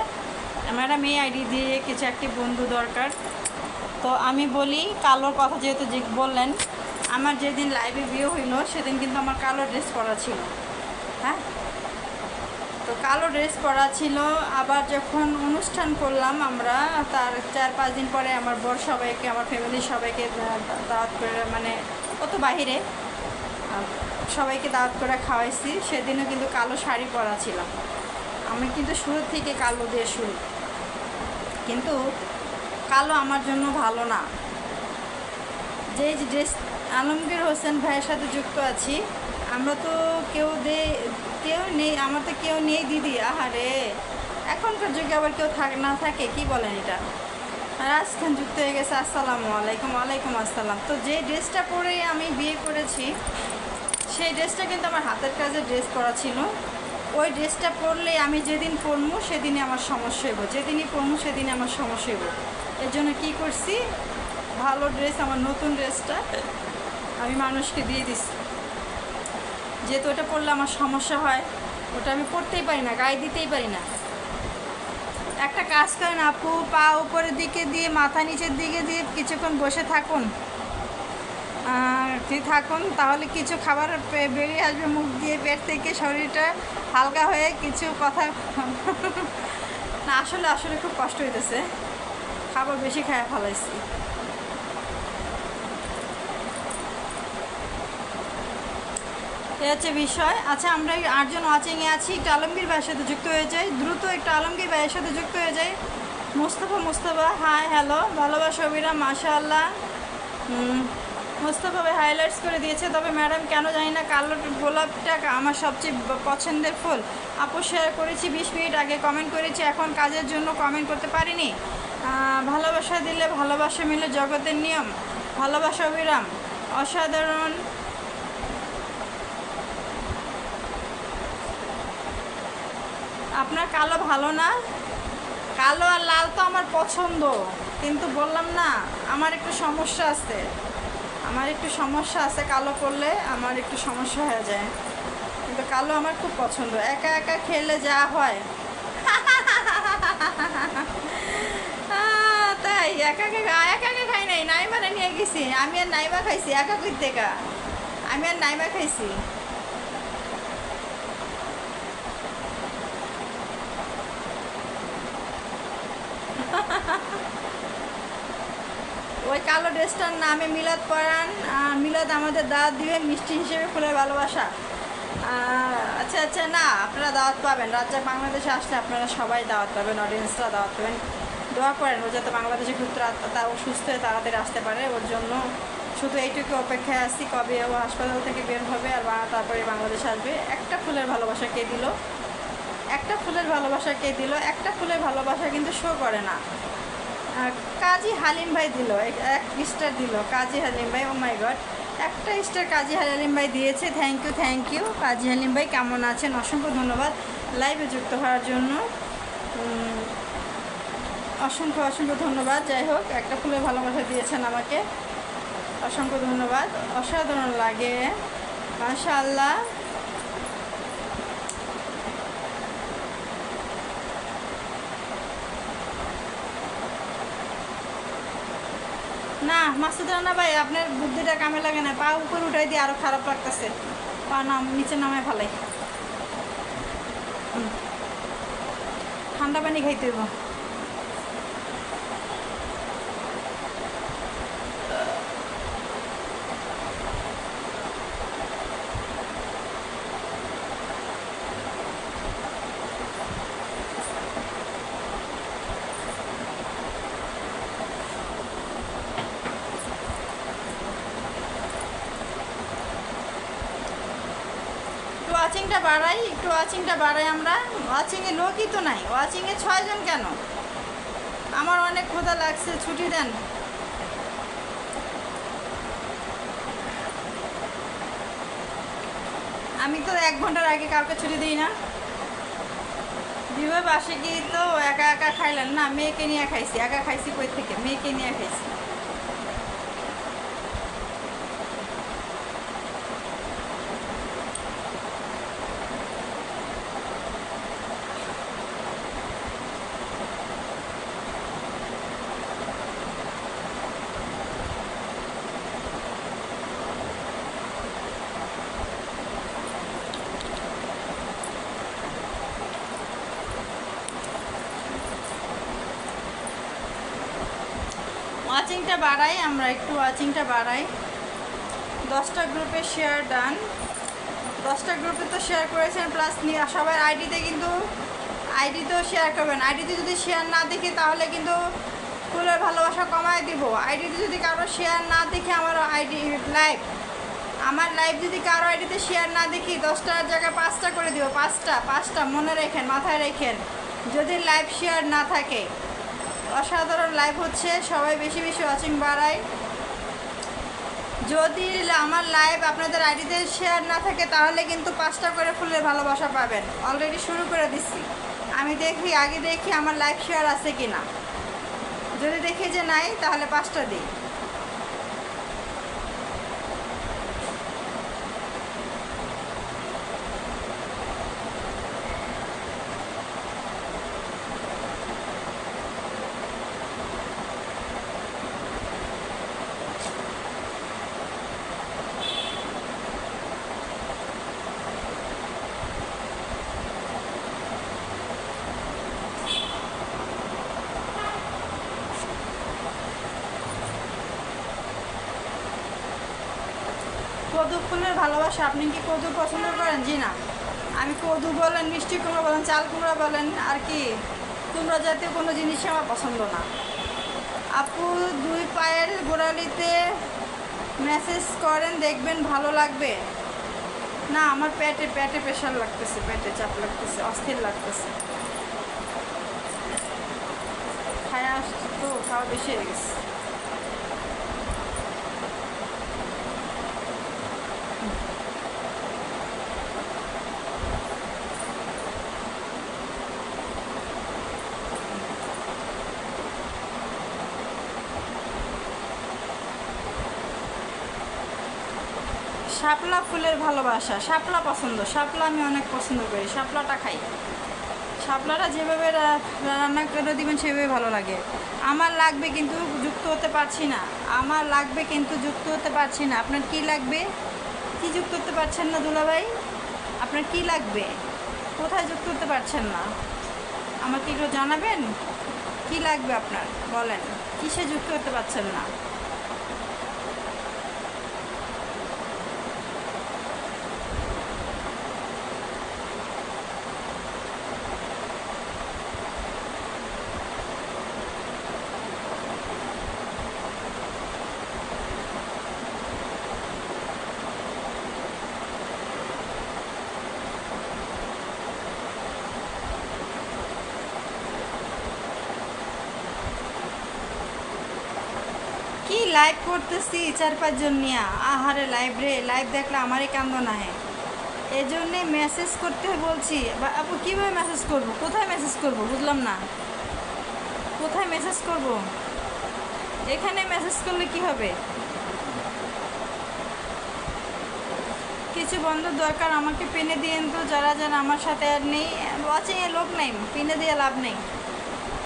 Speaker 1: ম্যাডাম এই আইডি দিয়ে কিছু একটি বন্ধু দরকার। তো আমি বলি, কালোর কথা যেহেতু বললেন, আমার যেদিন লাইভে বিয়ে হইলো সেদিন কিন্তু আমার কালো ড্রেস পরা ছিল। হ্যাঁ, তো কালো ড্রেস পরা ছিল। আবার যখন অনুষ্ঠান করলাম আমরা, তার 4-5 দিন পরে আমার বর সবাইকে, আমার ফ্যামিলির সবাইকে দাওয়াত করে, মানে ও তো বাহিরে, সবাইকে দাওয়াত করে খাওয়াইছি। সেদিনও কিন্তু কালো শাড়ি পরা ছিলাম। আমি কিন্তু শুরু থেকে কালো দিয়ে শুরু, কিন্তু কালো আমার জন্য ভালো না। যে ড্রেস আলমগীর হোসেন ভাইয়ের সাথে যুক্ত আছি, আমরা তো কেউ নেই, আমার তো কেউ নেই দিদি। আহারে, এখনকার যুগে আবার কেউ না থাকে, কি বলেন এটা? রাজ খান যুক্ত হয়ে গেছে, আসসালামু আলাইকুম। ওয়ালাইকুম আসসালাম। তো যে ড্রেসটা পরেই আমি বিয়ে করেছি, সেই ড্রেসটা কিন্তু আমার হাতের কাজের ড্রেস পরা ছিল। ওই ড্রেসটা পরলে আমি যেদিন পরবো সেদিনই আমার সমস্যা হইব, যেদিনই পরবো সেদিনই আমার সমস্যা হইব। এর জন্য কী করছি, ভালো ড্রেস, আমার নতুন ড্রেসটা আমি মানুষকে দিয়ে দিচ্ছি। যেহেতু ওটা পরলে আমার সমস্যা হয়, ওটা আমি পরতেই পারি না, গায়ে দিতেই পারি না। একটা কাজ করেন আপু, পা উপরের দিকে দিয়ে মাথা নিচের দিকে দিয়ে কিছুক্ষণ বসে থাকুন, থাকুন, তাহলে কিছু খাবার বেরিয়ে আসবে মুখ দিয়ে, পেট থেকে, শরীরটা হালকা হয়ে কিছু কথা না। আসলে খুব কষ্ট হইতেছে, খাবার বেশি খাওয়া ফেলাইছি। এ হচ্ছে বিষয়। আচ্ছা, আমরা 8 জন ওয়াচিংয়ে আছি। একটু আলমগীর ভাইয়ের সাথে যুক্ত হয়ে যাই, দ্রুত একটু আলমগীর ভাইয়ের সাথে যুক্ত হয়ে যাই। মুস্তফা হাই, হ্যালো, ভালোবাসা অবিরাম, মাশাআল্লাহ। মুস্তফা ভাই হাইলাইটস করে দিয়েছে। তবে ম্যাডাম, কেন জানি না কালো গোলাপটা আমার সবচেয়ে পছন্দের ফুল। আপু শেয়ার করেছি 20 মিনিট আগে, কমেন্ট করেছি, এখন কাজের জন্য কমেন্ট করতে পারিনি। ভালোবাসা দিলে ভালোবাসা মিলে জগতের নিয়ম, ভালোবাসা অবিরাম, অসাধারণ। আপনার কালো ভালো না? কালো আর লাল তো আমার পছন্দ, কিন্তু বললাম না, আমার একটু সমস্যা আছে, কালো করলে আমার একটু সমস্যা হয়ে যায়। কিন্তু কালো আমার খুব পছন্দ, একা একা খেলে যা হয়। তাই একা একা খাই নাই, নাইমারে নিয়ে গেছি আমি, আর নাইমা খাইছি একা কই থেকে, আমি আর নাইমা খাইছি। ওই কালো ড্রেসটার নামে মিলাদ পড়ান, মিলাদ আমাদের দাওয়াত দিবে মিষ্টি হিসেবে, ফুলের ভালোবাসা। আচ্ছা, না, আপনারা দাওয়াত পাবেন। রাজ্জাক বাংলাদেশে আসলে আপনারা সবাই দাওয়াত পাবেন, অডিয়েন্সরা দাওয়াত পাবেন। দোয়া করেন ও যাতে বাংলাদেশে ঘুরতে ও সুস্থ হয়ে তাড়াতাড়ি আসতে পারে। ওর জন্য শুধু এইটুকু অপেক্ষায় আসছি, কবে ও হাসপাতাল থেকে বের হবে আর তারপরে বাংলাদেশে আসবে। একটা ফুলের ভালোবাসা কে দিল, একটা ফুলের ভালোবাসা কিন্তু শো করে না। কাজী হালিম ভাই দিল, 1 স্টার দিল কাজী হালিম ভাই। ও মাই গড, একটা স্টার কাজী হালিম ভাই দিয়েছে। থ্যাংক ইউ কাজী হালিম ভাই। কেমন আছেন? অসংখ্য ধন্যবাদ লাইভে যুক্ত হওয়ার জন্য, অসংখ্য ধন্যবাদ। যাই হোক, একটা ফুলের ভালোবাসা দিয়েছেন আমাকে, অসংখ্য ধন্যবাদ। অসাধারণ লাগে, মাশাআল্লাহ। না মাসুদ রানা ভাই, আপনার বুদ্ধিটা কামে লাগে না। পা উপরে উঠাই দিয়ে আরো খারাপ লাগতেছে, পা নিচে নামায় ফেলাই। ঠান্ডা পানি খাইতে হইব। একটু ওয়াচিংটা বাড়াই আমরা। ওয়াচিংয়ে লোকই তো নাই, ওয়াচিংয়ে 6 জন কেন? আমার অনেক ক্ষুধা লাগছে, ছুটি দেন। আমি তো 1 ঘন্টার আগে কাউকে ছুটি দিই না। দিবে বাসে গিয়ে তো একা একা খাইলেন না, মেয়েকে নিয়ে খাইছি। একা খাইছি কই থেকে, মেয়েকে নিয়ে খাইছি। ওয়াচিংটা বাড়াই, আমরা একটু ওয়াচিংটা বাড়াই। 10টা গ্রুপে শেয়ার ডান। 10টা গ্রুপে তো শেয়ার করেছেন, প্লাস সবার আইডিতে কিন্তু আইডিতেও শেয়ার করবেন। আইডিতে যদি শেয়ার না দেখি তাহলে কিন্তু ফুলের ভালোবাসা কমায় দিব। আইডিতে যদি কারো শেয়ার না দেখি আমার লাইভ যদি কারো আইডিতে শেয়ার না দেখি 10টার জায়গায় 5টা করে দিব। 5টা মনে রাখেন, মাথায় রাখেন। যদি লাইভ শেয়ার না থাকে, অসাধারণ লাইভ হচ্ছে, সবাই বেশি বেশি ওয়াচিং বাড়ায়। যদি আমার লাইভ আপনাদের আইডিতে শেয়ার না থাকে তাহলে কিন্তু 5টা করে ফুলের ভালোবাসা পাবেন। অলরেডি শুরু করে দিচ্ছি। আমি আগে দেখি আমার লাইভ শেয়ার আছে কি না। যদি দেখি যে নাই তাহলে 5টা দিই। কদু ফুলের ভালোবাসা, আপনি কি কদু পছন্দ করেন? জি না, আমি কদু বলেন, মিষ্টি কুমড়া বলেন, চাল কুমড়া বলেন, আর কি কুমড়া জাতীয় কোনো জিনিসই আমার পছন্দ না। আপু 2 পায়ের গোড়ালিতে মেসেজ করেন, দেখবেন ভালো লাগবে। না, আমার পেটে প্রেশার লাগতেছে, পেটে চাপ লাগতেছে, অস্থির লাগতেছে। খাওয়া আসছে তো, খাওয়া বেশি হয়ে গেছে। শাপলা ফুলের ভালোবাসা, শাপলা পছন্দ, শাপলা আমি অনেক পছন্দ করি, শাপলাটা খাই। শাপলাটা যেভাবে রান্না করে দিবেন সেভাবে ভালো লাগে। আমার লাগবে কিন্তু যুক্ত হতে পারছি না, আমার লাগবে কিন্তু যুক্ত হতে পারছি না। আপনার কি লাগবে? কি যুক্ত হতে পারছেন না দুলাভাই? আপনার কি লাগবে? কোথায় যুক্ত হতে পারছেন না আমাকে একটু জানাবেন। কি লাগবে আপনার বলেন, কিসে যুক্ত হতে পারছেন না? কি লাইভ করতেছি 4-5 জন নিয়ে, আহারে লাইভ দেখলে আমারই কান্দন আহে। এই জন্যে মেসেজ করতে বলছি। আপু কীভাবে মেসেজ করব, কোথায় মেসেজ করব বুঝলাম না, কোথায় মেসেজ করব? এখানে মেসেজ করলে কি হবে? কিছু বন্ধুর দরকার, আমাকে পিনে দিয়েন তো। যারা যারা আমার সাথে আর নেই, ওয়াচিংয়ে লোক নাই, পিনে দিয়ে লাভ নেই,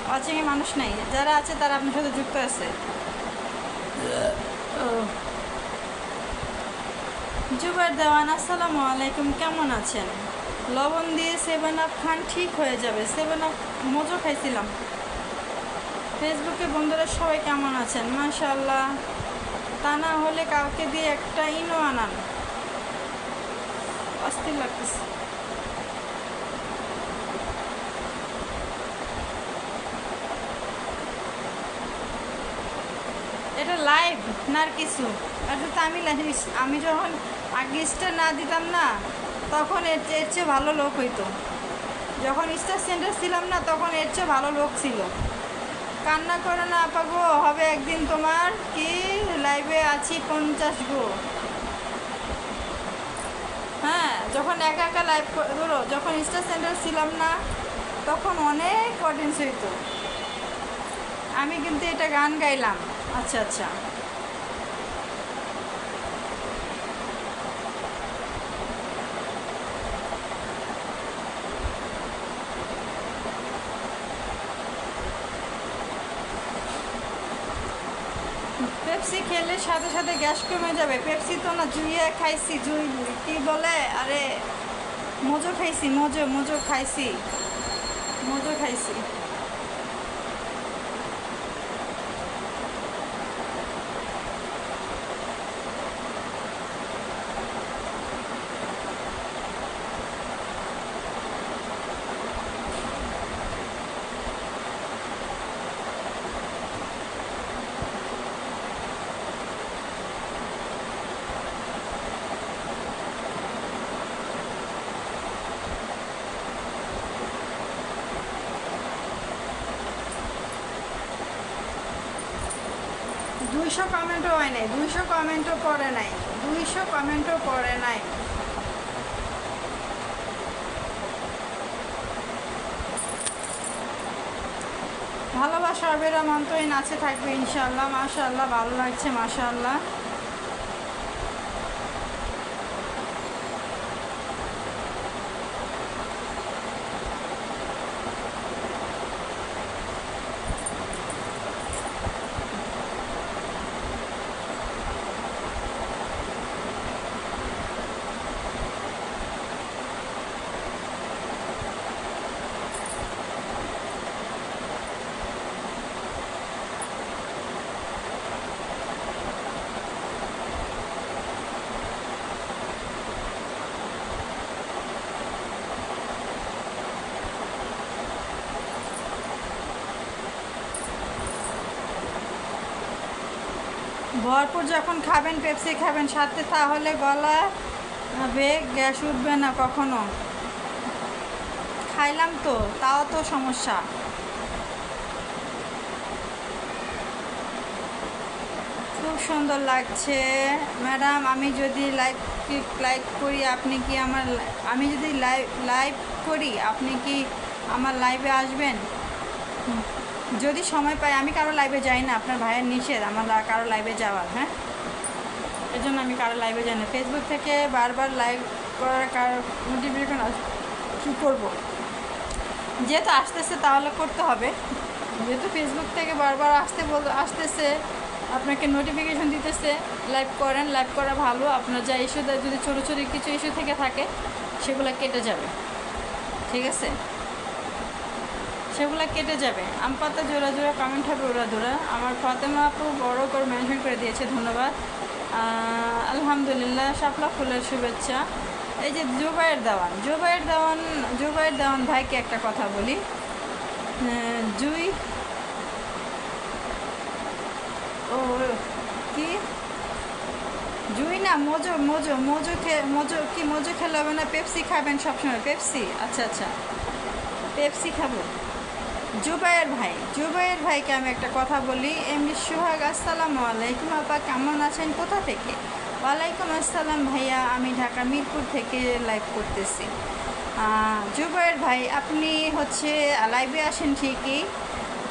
Speaker 1: ওয়াচিংয়ে মানুষ নাই। যারা আছে তারা আপনার সাথে যুক্ত আছে। জুবাইর দেওয়ান, আসসালামু আলাইকুম, কেমন আছেন? লবণ দিয়ে 7 আপ খান, ঠিক হয়ে যাবে। 7 আপ মজো খাইছিলাম। ফেসবুকে বন্ধুরা সবাই কেমন আছেন? মাশাআল্লাহ। তা না হলে কাউকে দিয়ে একটা ইনো আনান। অস্থির লাগতেছে। এটা লাইভ না আর কিছু, এটা তো আমি যখন আগে স্টার না দিতাম না তখন এর চেয়ে ভালো লোক হইতো। যখন স্টার সেন্টার ছিলাম না তখন এর চেয়ে ভালো লোক ছিল। কান্না করো না আপা গো, হবে একদিন তোমার। কি লাইভে আছি 50 গো। হ্যাঁ, যখন একা একা লাইভ করো, যখন স্টার সেন্টার ছিলাম না তখন অনেক অডিয়েন্স হইতো। আমি কিন্তু এটা গান গাইলাম। আচ্ছা আচ্ছা, পেপসি খেলে সাথে সাথে গ্যাস কমে যাবে। পেপসি তো না, জুইয়ে খাইছি, জুই কি বলে, আরে মোজো খাইছি, মোজো মোজো খাইছি, মোজো খাইছি। 200 কমেন্টও হয় নাই, 200 কমেন্টও পড়ে নাই, 200 কমেন্টও পড়ে নাই। ভালোবাসা অবিরাম অন্তহীন আছে, থাকবে ইনশাআল্লাহ। মাশাআল্লাহ, ভালো লাগছে, মাশাআল্লাহ। ভরপুর যখন খাবেন, পেপসি খাবেন সাথে, তাহলে গলা বেগ গ্যাস উঠবে না কখনো। খাইলাম তো, তাও তো সমস্যা। খুব সুন্দর লাগছে ম্যাডাম। আমি যদি লাইভ করি, আপনি কি আমার, আমি যদি লাইভ করি, আপনি কি আমার লাইভে আসবেন? যদি সময় পাই। আমি কারো লাইভে যাই না, আপনার ভাইয়ের নিষেধ আমার কারো লাইভে যাওয়ার। হ্যাঁ, এর জন্য আমি কারো লাইভে যাই না। ফেসবুক থেকে বারবার লাইভ করার কারো নোটিফিকেশন কী করবো, যেহেতু আসতেছে তাহলে করতে হবে। যেহেতু ফেসবুক থেকে বারবার আসতেছে, আপনাকে নোটিফিকেশন দিতেছে, লাইভ করেন। লাইভ করা ভালো। আপনার যা ইস্যু, যদি ছোটো ছোটো কিছু ইস্যু থেকে থাকে, সেগুলো কেটে যাবে। ঠিক আছে, সেগুলো কেটে যাবে। আম পাতা জোড়া জোড়া কমেন্ট হবে ওরা ধরা। আমার ফাতেমা আপু বড় করে মেনশন করে দিয়েছে, ধন্যবাদ। আলহামদুলিল্লাহ, শাপলা ফুলের শুভেচ্ছা। এই যে জুবাইয়ের দেওয়ান ভাইকে একটা কথা বলি। জুই, ও কি জুই না, মোজো মোজো মোজো মোজো খেলে হবে না, পেপসি খাবেন সবসময়। পেপসি, আচ্ছা আচ্ছা, পেপসি খাবো। জুবাইয়ের ভাইকে আমি একটা কথা বলি। এমনি সোহাগ, আসসালামু আলাইকুম আপা, কেমন আছেন, কোথা থেকে? ওয়ালাইকুম আসসালাম ভাইয়া, আমি ঢাকা মিরপুর থেকে লাইভ করতেছি। জুবাইয়ের ভাই, আপনি হচ্ছে লাইভে আসেন ঠিকই,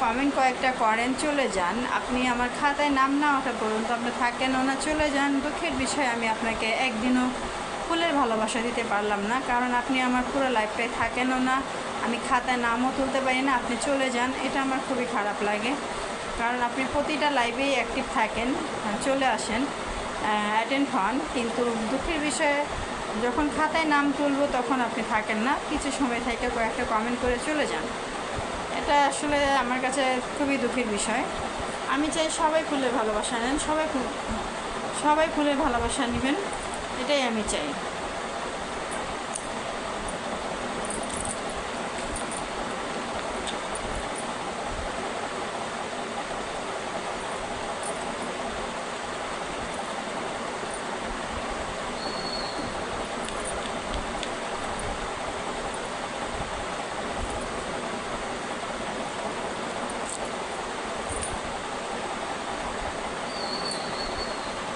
Speaker 1: কমেন্ট কয়েকটা করেন, চলে যান। আপনি আমার খাতায় নাম না ওঠা পর্যন্ত আপনি থাকেন না, চলে যান। দুঃখের বিষয়, আমি আপনাকে একদিনও ফুলের ভালোবাসা দিতে পারলাম না, কারণ আপনি আমার পুরো লাইফটাই থাকেনও না, আমি খাতায় নামও তুলতে পারি না। আপনি চলে যান, এটা আমার খুবই খারাপ লাগে, কারণ আপনি প্রতিটা লাইভেই অ্যাক্টিভ থাকেন, চলে আসেন, অ্যাটেন্ড হন, কিন্তু দুঃখের বিষয়ে যখন খাতায় নাম তুলব তখন আপনি থাকেন না, কিছু সময় থেকে কয়েকটা কমেন্ট করে চলে যান। এটা আসলে আমার কাছে খুবই দুঃখের বিষয়। আমি চাই সবাই ফুলের ভালোবাসা নেন, সবাই ফুলের ভালোবাসা নেবেন, এটাই আমি চাই।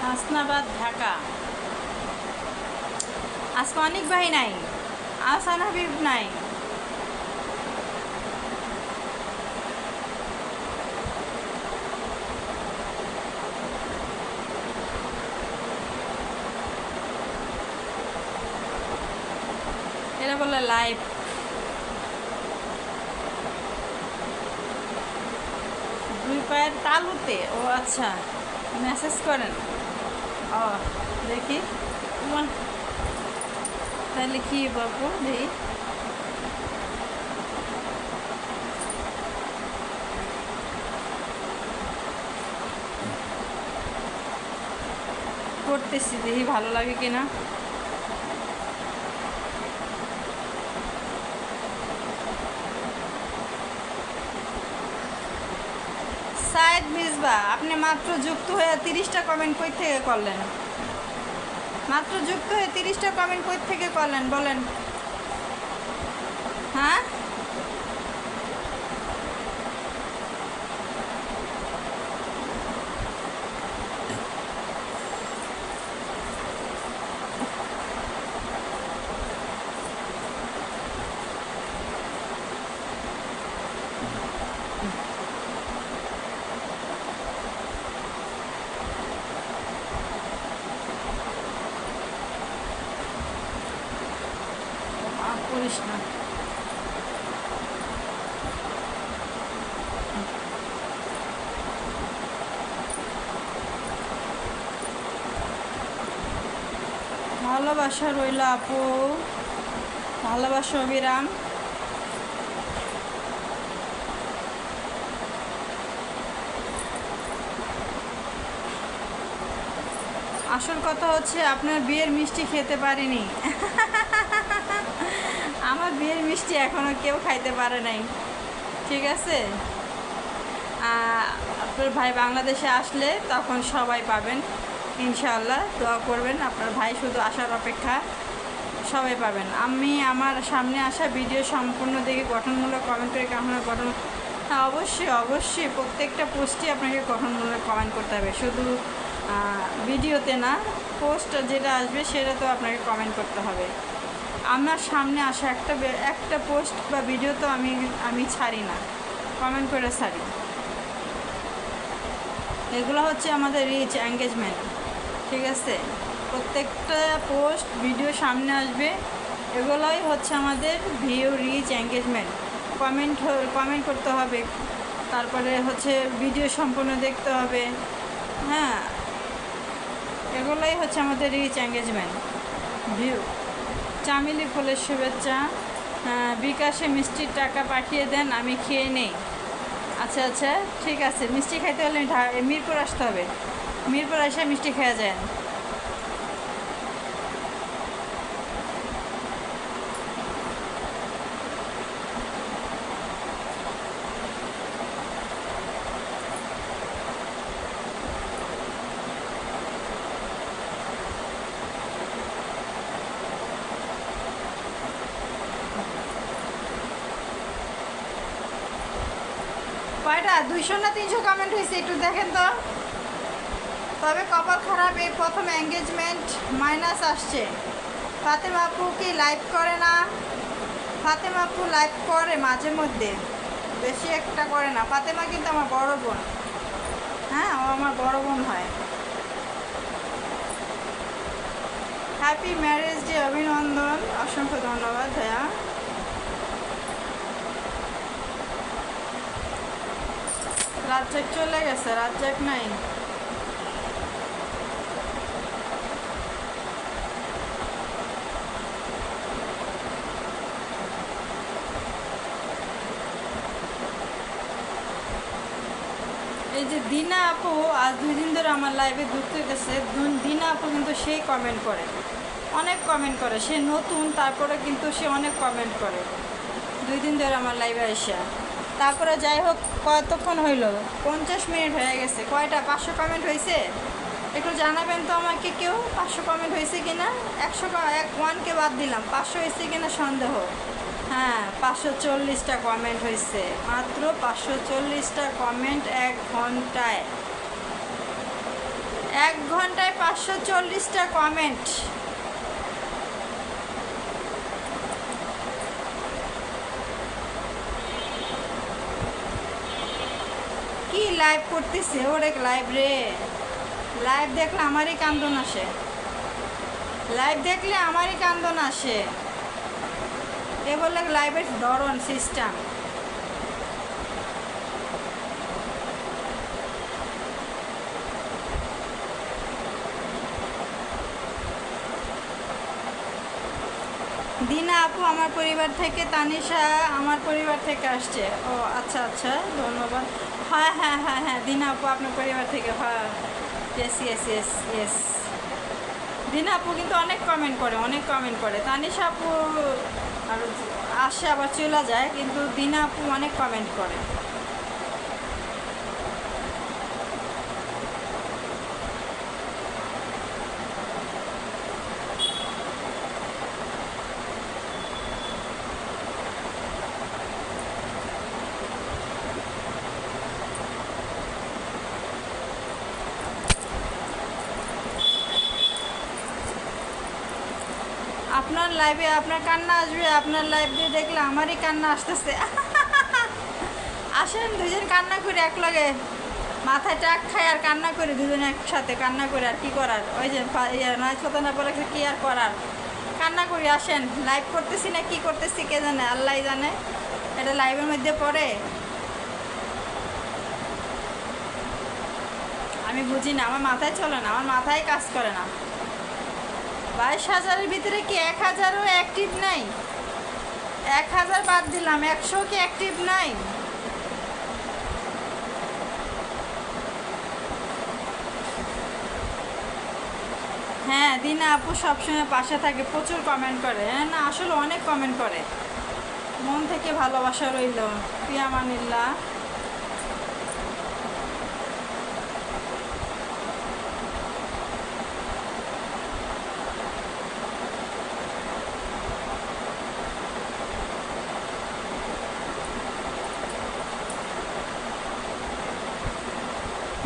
Speaker 1: হাসনাবাদ, ঢাকা। আজকে অনেক ভাই নাই, আহসান হাবিব নাই। বলে লাইভ। দুই পায়ের তালুতে? ও আচ্ছা, মেসেজ করেন। ও দেখি তোমার, তাহলে কি বাবু দেখি। করতেছি, দেখি ভালো লাগে কিনা। সাইদ মিসবা, আপনি মাত্র যুক্ত হয়ে 30টা কমেন্ট কই থেকে করলেন? মাত্র যুক্ত হয়ে 30টা কমেন্ট কই থেকে করলেন বলেন? হ্যাঁ, করিস না। ভালোবাসা রইল আপু, ভালোবাসা অবিরাম। আসল কথা হচ্ছে আপনার বিয়ের মিষ্টি খেতে পারিনি। আমার বিয়ের মিষ্টি এখনো কেউ খাইতে পারে নাই, ঠিক আছে? আপনার ভাই বাংলাদেশে আসলে তখন সবাই পাবেন ইনশাআল্লাহ। দোয়া করবেন, আপনার ভাই শুধু আসার অপেক্ষা, সবাই পাবেন। আমি আমার সামনে আসা ভিডিও সম্পূর্ণ দেখে গঠনমূলক কমেন্ট করে কেমন গঠন, হ্যাঁ অবশ্যই অবশ্যই প্রত্যেকটা পোস্টে আপনাকে গঠনমূলক কমেন্ট করতে হবে, শুধু ভিডিওতে না, পোস্ট যেটা আসবে সেটা তো আপনাকে কমেন্ট করতে হবে। আমার সামনে আসা একটা পোস্ট বা ভিডিও তো আমি ছাড়ি না, কমেন্ট করে ছাড়ি। এগুলো হচ্ছে আমাদের রিচ এঙ্গেজমেন্ট, ঠিক আছে? প্রত্যেকটা পোস্ট ভিডিও সামনে আসবে, এগুলোই হচ্ছে আমাদের ভিউ রিচ এঙ্গেজমেন্ট। কমেন্ট করতে হবে, তারপরে হচ্ছে ভিডিও সম্পূর্ণ দেখতে হবে। হ্যাঁ, এগুলোই হচ্ছে আমাদের রিচ এঙ্গেজমেন্ট, ভিউ। চামেলি ফুলের শুভেচ্ছা। বিকাশে মিষ্টির টাকা পাঠিয়ে দেন, আমি খেয়ে নেই। আচ্ছা আচ্ছা, ঠিক আছে। মিষ্টি খাইতে হলে মিরপুর আসতে হবে, মিরপুর এসে মিষ্টি খাওয়া যায়। কয়টা 200 না 300 কমেন্ট হয়েছে একটু দেখেন তো। তবে কপাল খারাপ, এই প্রথম এঙ্গেজমেন্ট মাইনাস আসছে। ফাতেমা আপু কি লাইভ করে না? ফাতেমা আপু লাইভ করে মাঝে মধ্যে, বেশি একটা করে না। ফাতেমা কিন্তু আমার বড় বোন, হ্যাঁ ও আমার বড় বোন হয়। হ্যাপি ম্যারেজ ডে, অভিনন্দন, অসংখ্য ধন্যবাদ ভাইয়া। রাজ্জাক চলে গেছে, রাজ্জাক নাই। এই যে দিনা আপু আজ 2 দিন ধরে আমার লাইভে যুক্ত হইতেছে। দিনা আপু কিন্তু সেই কমেন্ট করে, অনেক কমেন্ট করে। সে নতুন, তারপরে কিন্তু সে অনেক কমেন্ট করে 2 দিন ধরে আমার লাইভে আসা। তারপরে যাই হোক, কতক্ষণ হইল? 50 মিনিট হয়ে গেছে। কয়টা 500 কমেন্ট হয়েছে? একটু জানাবেন তো আমাকে কেউ, 500 কমেন্ট হয়েছে কিনা। 1কে বাদ দিলাম, 500 হয়েছে কিনা সন্দেহ। হ্যাঁ, 540টা কমেন্ট হয়েছে, মাত্র 540টা কমেন্ট 1 ঘন্টায়। 1 ঘন্টায় 540টা কমেন্ট। কি লাইভ করতেছে ওরে, লাইভ রে, লাইভ দেখলে আমারই কান্দন আসে, লাইভ দেখলে আমারই কান্দন আসে। এ বলে লাইভের ধরন সিস্টেম। দিনা আপু আমার পরিবার থেকে, তানিশা আমার পরিবার থেকে আসছে। ও আচ্ছা আচ্ছা, ধন্যবাদ। হ্যাঁ হ্যাঁ হ্যাঁ হ্যাঁ, দিনা আপু আপনার পরিবার থেকে, হ্যাঁ। Yes yes yes yes. দিনা আপু কিন্তু অনেক কমেন্ট করে, অনেক কমেন্ট করে। তানিশা আপু আর আসে আবার চলে যায়, কিন্তু দিনা আপু অনেক কমেন্ট করে। আপনার লাইভে আপনার কান্না আসবে, আপনার লাইভ দিয়ে দেখলে আমারই কান্না আসতেছে। আসেন দুজন কান্না করে এক লগে, মাথায় টাক খাই আর কান্না করে দুজনে একসাথে কান্না করে, আর কি করার, ওই যে নয় কথা না বলে কি আর করার, কান্না করি। আসেন, লাইভ করতেছি না কি করতেছি কে জানে, আল্লাহ জানে, এটা লাইভের মধ্যে পড়ে, আমি বুঝি না, আমার মাথায় চলে না, আমার মাথায় কাজ করে না। 22,000-এর ভিতরে কি 1,000ও অ্যাক্টিভ নাই? 1,000 বাদ দিলাম, 100 কি অ্যাক্টিভ নাই? হ্যাঁ, দিনা আপু সবসময় পাশে থাকে, প্রচুর কমেন্ট করে। হ্যাঁ না, আসলে অনেক কমেন্ট করে, মন থেকে ভালোবাসা রইল। পিয়ামানিল্লাহ।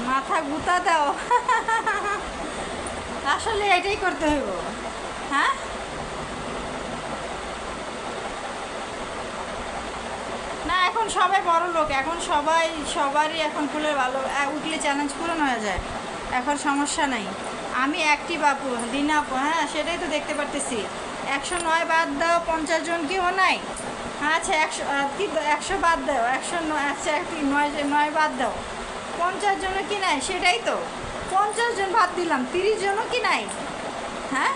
Speaker 1: মাথা গুতা দাও। আসলে এটাই করতে হইব। হ্যাঁ, না এখন সবাই বড় লোক, এখন সবারই এখন ফুলের ভালো উঠলে চ্যালেঞ্জ পূরণ হয়ে যায়, এখন সমস্যা নাই। আমি অ্যাক্টিভ আপু, দিনা আপু, হ্যাঁ সেটাই তো দেখতে পারতেছি। 109 বাদ দাও, 50 জন কেউ নাই। হ্যাঁ আচ্ছা, 100 কি 100 বাদ দাও, 109, আচ্ছা 9 বাদ দাও, 50 জনও কি নাই? সেটাই তো, 50 জন বাদ দিলাম, 30 জনও কি নাই? হ্যাঁ,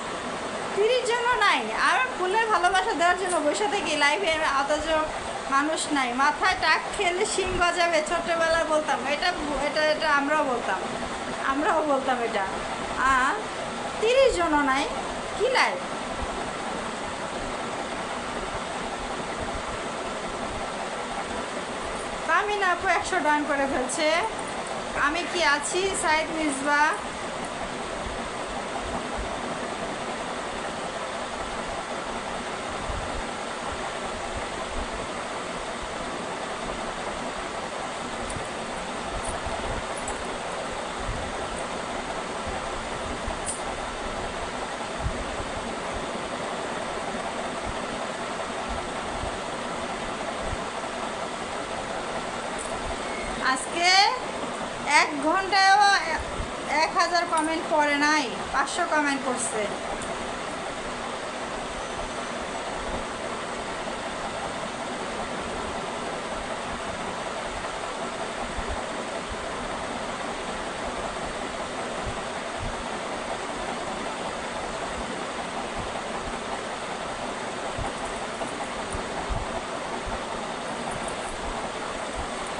Speaker 1: 30 জনও নাই। আর ফুলের ভালোবাসা দেওয়ার জন্য বসে থাকি লাইভে, অথচ মানুষ নাই। মাথায় টাক খেলে শিং গজাবে, ছোট্টবেলায় বলতাম, এটা এটা এটা আমরাও বলতাম এটা। আর 30 জনও নাই, কি লাইভ? তামিনা আপু 100 ডান করে ফেলছে। আমি কি আছি? সাইদ মিসবা। আজকে 1 ঘন্টায়ও 1000 কমেন্ট পড়ে নাই, 500 কমেন্ট করছে।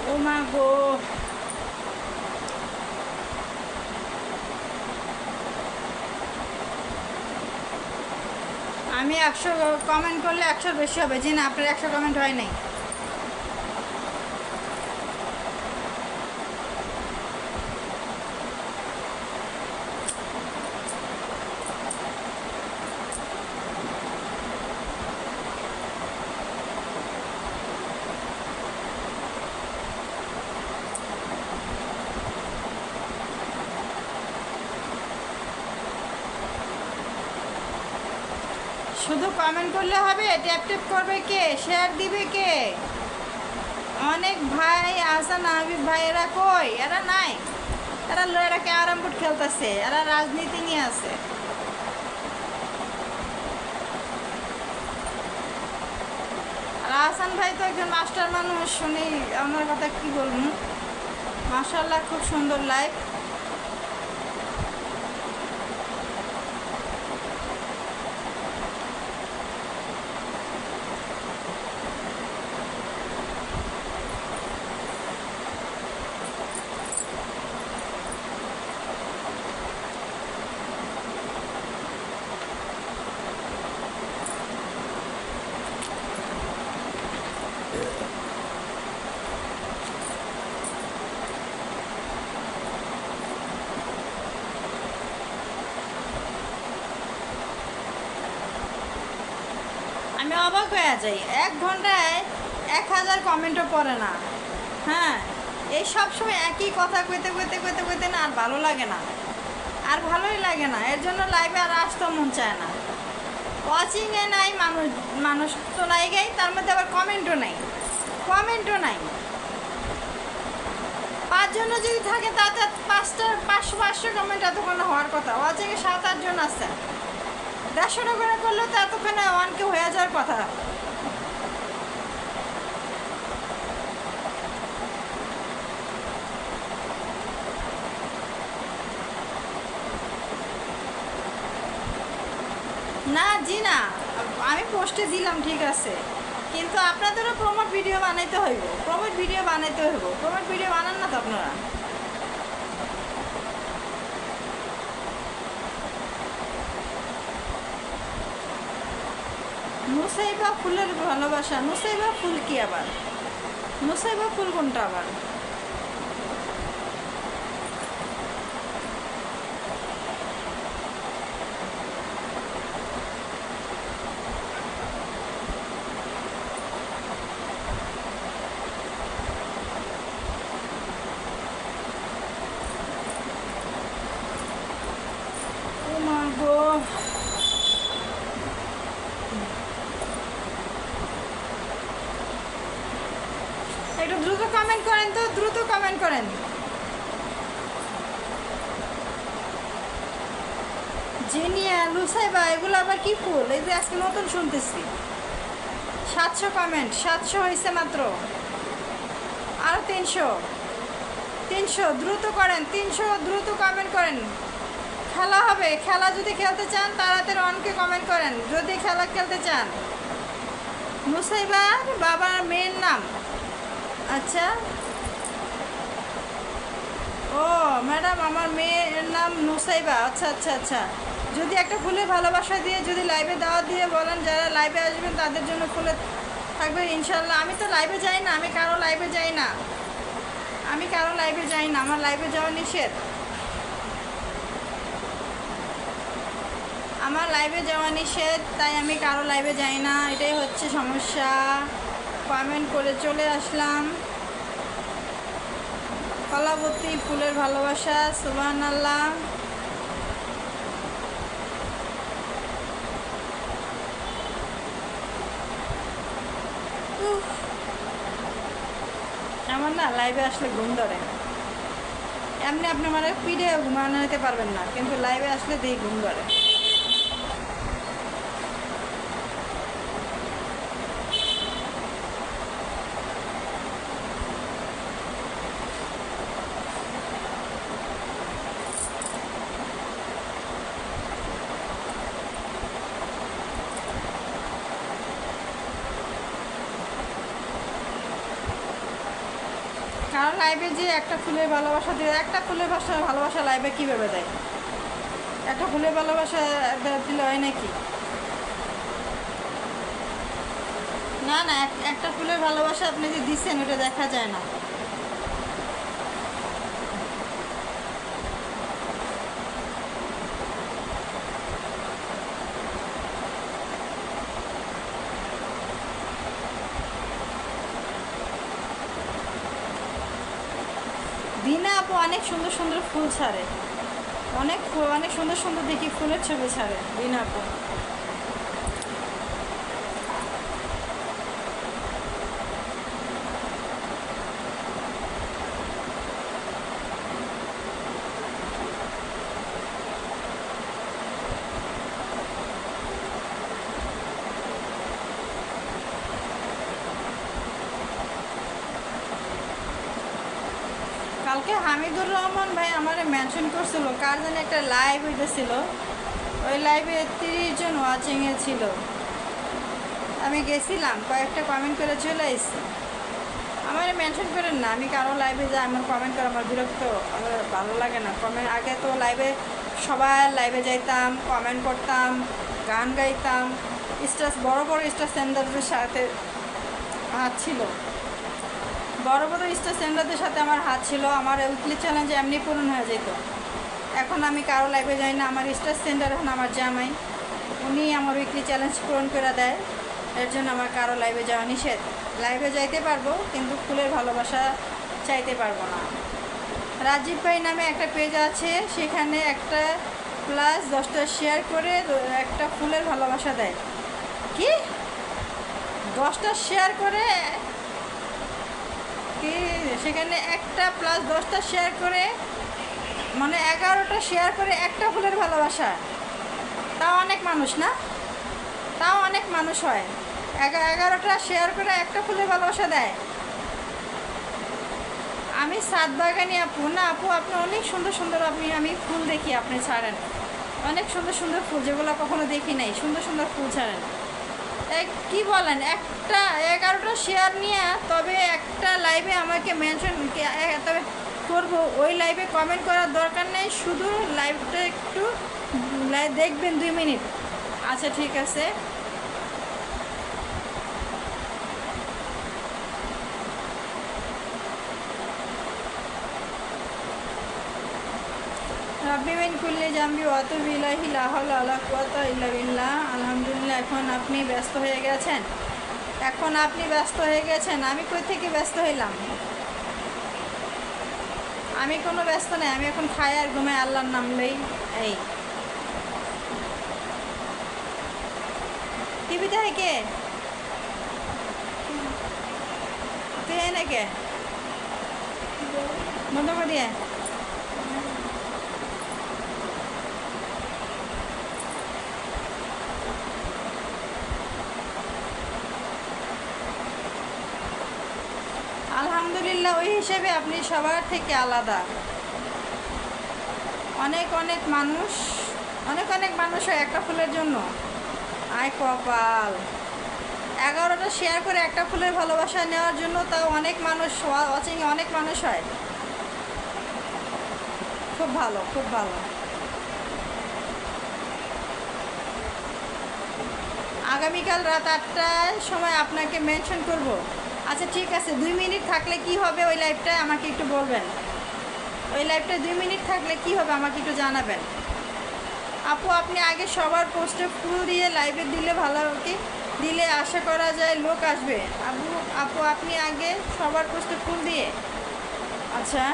Speaker 1: ও মা গো, আমি 100 কমেন্ট করলে 100 বেশি হবে। জি না, আপনার 100 কমেন্ট হয় নাই। শুধু কমেন্ট করলে হবে? ট্যাপ করবে কে? শেয়ার দিবে কে? অনেক ভাই আসান হাবিব ভাই, এরা কই? এরা নাই, এরা ক্যারাম বোর্ড খেলতেছে, এরা রাজনীতি নিয়ে আছে। আহসান ভাই তো একজন মাস্টার মানুষ, শুনি আমার কথা কি বলবো। মাশাআল্লাহ, খুব সুন্দর লাইভ। আমি অবাক হয়ে যাই, 1 ঘন্টায় 1000 কমেন্টও পড়ে না। হ্যাঁ, এই সব সময় একই কথা কইতে কইতে কইতে কইতে না আর ভালো লাগে না, আর ভালোই লাগে না। এর জন্য লাইভে আর আসতেও মন চায় না। ওয়াচিংয়ে নাই মানুষ, মানুষ তো নাই গাই, তার মধ্যে আবার কমেন্টও নাই, কমেন্টও নাই। 5 জন যদি থাকে তাতে 500 কমেন্ট এতক্ষণে হওয়ার কথা। ওয়াচিংয়ে 7-8 জন আছে, 150 করে করলেও তো এতক্ষণে 1K হয়ে যাওয়ার কথা। না জি না, আমি পোস্টে দিলাম ঠিক আছে, কিন্তু আপনাদেরও প্রমোট ভিডিও বানাইতে হইব, প্রমোট ভিডিও বানাইতে হইব। প্রমোট ভিডিও বানান না তো আপনারা। নুসাইবা ফুলের ভালোবাসা, নুসাইবা ফুল কি আবার? নুসাইবা ফুল কোনটা আবার? ও মা গো, একটু দ্রুত কমেন্ট করেন তো, দ্রুত কমেন্ট করেন। জিনিয়া, লুসাইবা, এগুলো আবার কি ফুল? এই যে আজকে নতুন শুনতেছি। 700 কমেন্ট, 700 হয়েছে মাত্র, আরও 300 দ্রুত করেন, 300 দ্রুত কমেন্ট করেন। খেলা হবে, খেলা যদি খেলতে চান তাড়াতাড়ি অনকে কমেন্ট করেন যদি খেলা খেলতে চান। নুসাইবার বাবার মেয়ের নাম? আচ্ছা, ও ম্যাডাম, আমার মেয়ের নাম নুসাইবা। আচ্ছা আচ্ছা আচ্ছা, যদি একটা ফুলের ভালোবাসা দিয়ে, যদি লাইভে দাওয়াত দিয়ে বলেন যারা লাইভে আসবেন তাদের জন্য ফুলে থাকবে ইনশাল্লাহ। আমি তো লাইভে যাই না, আমি কারো লাইভে যাই না, আমি কারো লাইভে যাই না, আমার লাইভে যাওয়া নিষেধ, আমার লাইভে যাওয়া নিষেধ, তাই আমি কারো লাইভে যাই না, এটাই হচ্ছে সমস্যা। কমেন্ট করে চলে আসলাম। কলাবতী ফুলের ভালোবাসা, সুবহানাল্লাহ। আমার না লাইভে আসলে ঘুম ধরে, এমনি আপনি মানে পিঠে ঘুমানো নিতে পারবেন না, কিন্তু লাইভে আসলে দিয়ে ঘুম ধরে। কারণ লাইভে যে একটা ফুলের ভালোবাসা দিয়ে, একটা ফুলের ভালোবাসা লাইভে কীভাবে দেয়? একটা ফুলের ভালোবাসা দিলে হয় নাকি? না না, একটা ফুলের ভালোবাসা আপনি যে দিচ্ছেন ওটা দেখা যায় না। দিনা আপু অনেক সুন্দর সুন্দর ফুল ছাড়ে, অনেক অনেক সুন্দর সুন্দর দেখি ফুলের ছবি ছাড়ে দিনা আপু। কালকে হামিদুর রহমান ভাই আমার মেনশন করছিল কার জানি একটা লাইভ হইতেছিল, ওই লাইভে 30 জন ওয়াচিংয়ে ছিল। আমি গেছিলাম, কয়েকটা কমেন্ট করে চলে এসেছি। আমার মেনশন করেন না, আমি কারো লাইভে যাই, আমার কমেন্ট করে আমার বিরক্ত, আমার ভালো লাগে না কমেন্ট। আগে তো লাইভে সবার লাইভে যাইতাম, কমেন্ট করতাম, গান গাইতাম, স্টার বড় বড় স্টার সেন্ডারদের সাথে হাত ছিল, বড় বড় স্টার সেন্ডারদের সাথে আমার হাত ছিল। আমার উইকলি চ্যালেঞ্জ এমনি পূরণ হয়ে যেত। এখন আমি কারো লাইভে যাই না, আমার স্টার সেন্ডার এখন আমার জামাই, উনি আমার উইকলি চ্যালেঞ্জ পূরণ করে দেয়। এর জন্য আমার কারো লাইভে যাওয়া নিষেধ। লাইভে যাইতে পারবো কিন্তু ফুলের ভালোবাসা চাইতে পারবো না। রাজীব ভাই নামে একটা পেজ আছে, সেখানে একটা প্লাস 10টা শেয়ার করে একটা ফুলের ভালোবাসা দেয়। কি 10টা শেয়ার করে কি, সেখানে একটা প্লাস 10টা শেয়ার করে মানে 11টা শেয়ার করে একটা ফুলের ভালোবাসা। তাও অনেক মানুষ না, তাও অনেক মানুষ হয়। 11টা শেয়ার করে একটা ফুলের ভালোবাসা দেয়। আমি সাত বাগানি আপু না, আপু আপনি অনেক সুন্দর সুন্দর, আমি ফুল দেখি আপনি ছাড়েন, অনেক সুন্দর সুন্দর ফুল যেগুলো কখনো দেখি নাই, সুন্দর সুন্দর ফুল ছাড়েন। কি বলেন, একটা 11টা শেয়ার নিয়ে তবে একটা লাইভে আমাকে মেনশন তবে করবো, ওই লাইভে কমেন্ট করার দরকার নেই, শুধু লাইভটা একটু দেখবেন 2 মিনিট। আচ্ছা ঠিক আছে। রাব্বিবিন কুল্লি জাম্বি ওয়াত বিল্লাহি লা হাওলা ওয়ালা কুওয়াতা ইল্লা বিল্লাহ। আলহামদুলিল্লাহ। এখন আপনি ব্যস্ত হয়ে গেছেন, এখন আপনি ব্যস্ত হয়ে গেছেন। আমি কই থেকে ব্যস্ত হইলাম? আমি কোনো ব্যস্ত নেই, আমি এখন খাই আর ঘুমাই আল্লাহর নাম লই। এই টিভিতে হয় কে, তুই এনে কে বন্ধ করে দিয়ে। আলহামদুলিল্লাহ, ওই হিসেবে আপনি সবার থেকে আলাদা। অনেক অনেক মানুষ, অনেক অনেক মানুষ হয় একটা ফুলের জন্য। আয় কপাল, 11টা শেয়ার করে একটা ফুলের ভালোবাসা নেওয়ার জন্য, তাও অনেক মানুষ ওয়াচিং, অনেক মানুষ হয়। খুব ভালো, খুব ভালো। আগামীকাল রাত 8টার সময় আপনাকে মেনশন করব। আচ্ছা ঠিক আছে, 2 মিনিট থাকলে কি হবে ওই লাইভটায় আমাকে একটু বলবেন। ওই লাইভটায় 2 মিনিট থাকলে কি হবে আমাকে একটু জানাবেন। আপু আপনি আগে সবার পোস্টে ফুল দিয়ে লাইভে দিলে ভালো, কি দিলে আশা করা যায় লোক আসবে। আপু আপনি আগে সবার পোস্টে ফুল দিয়ে। আচ্ছা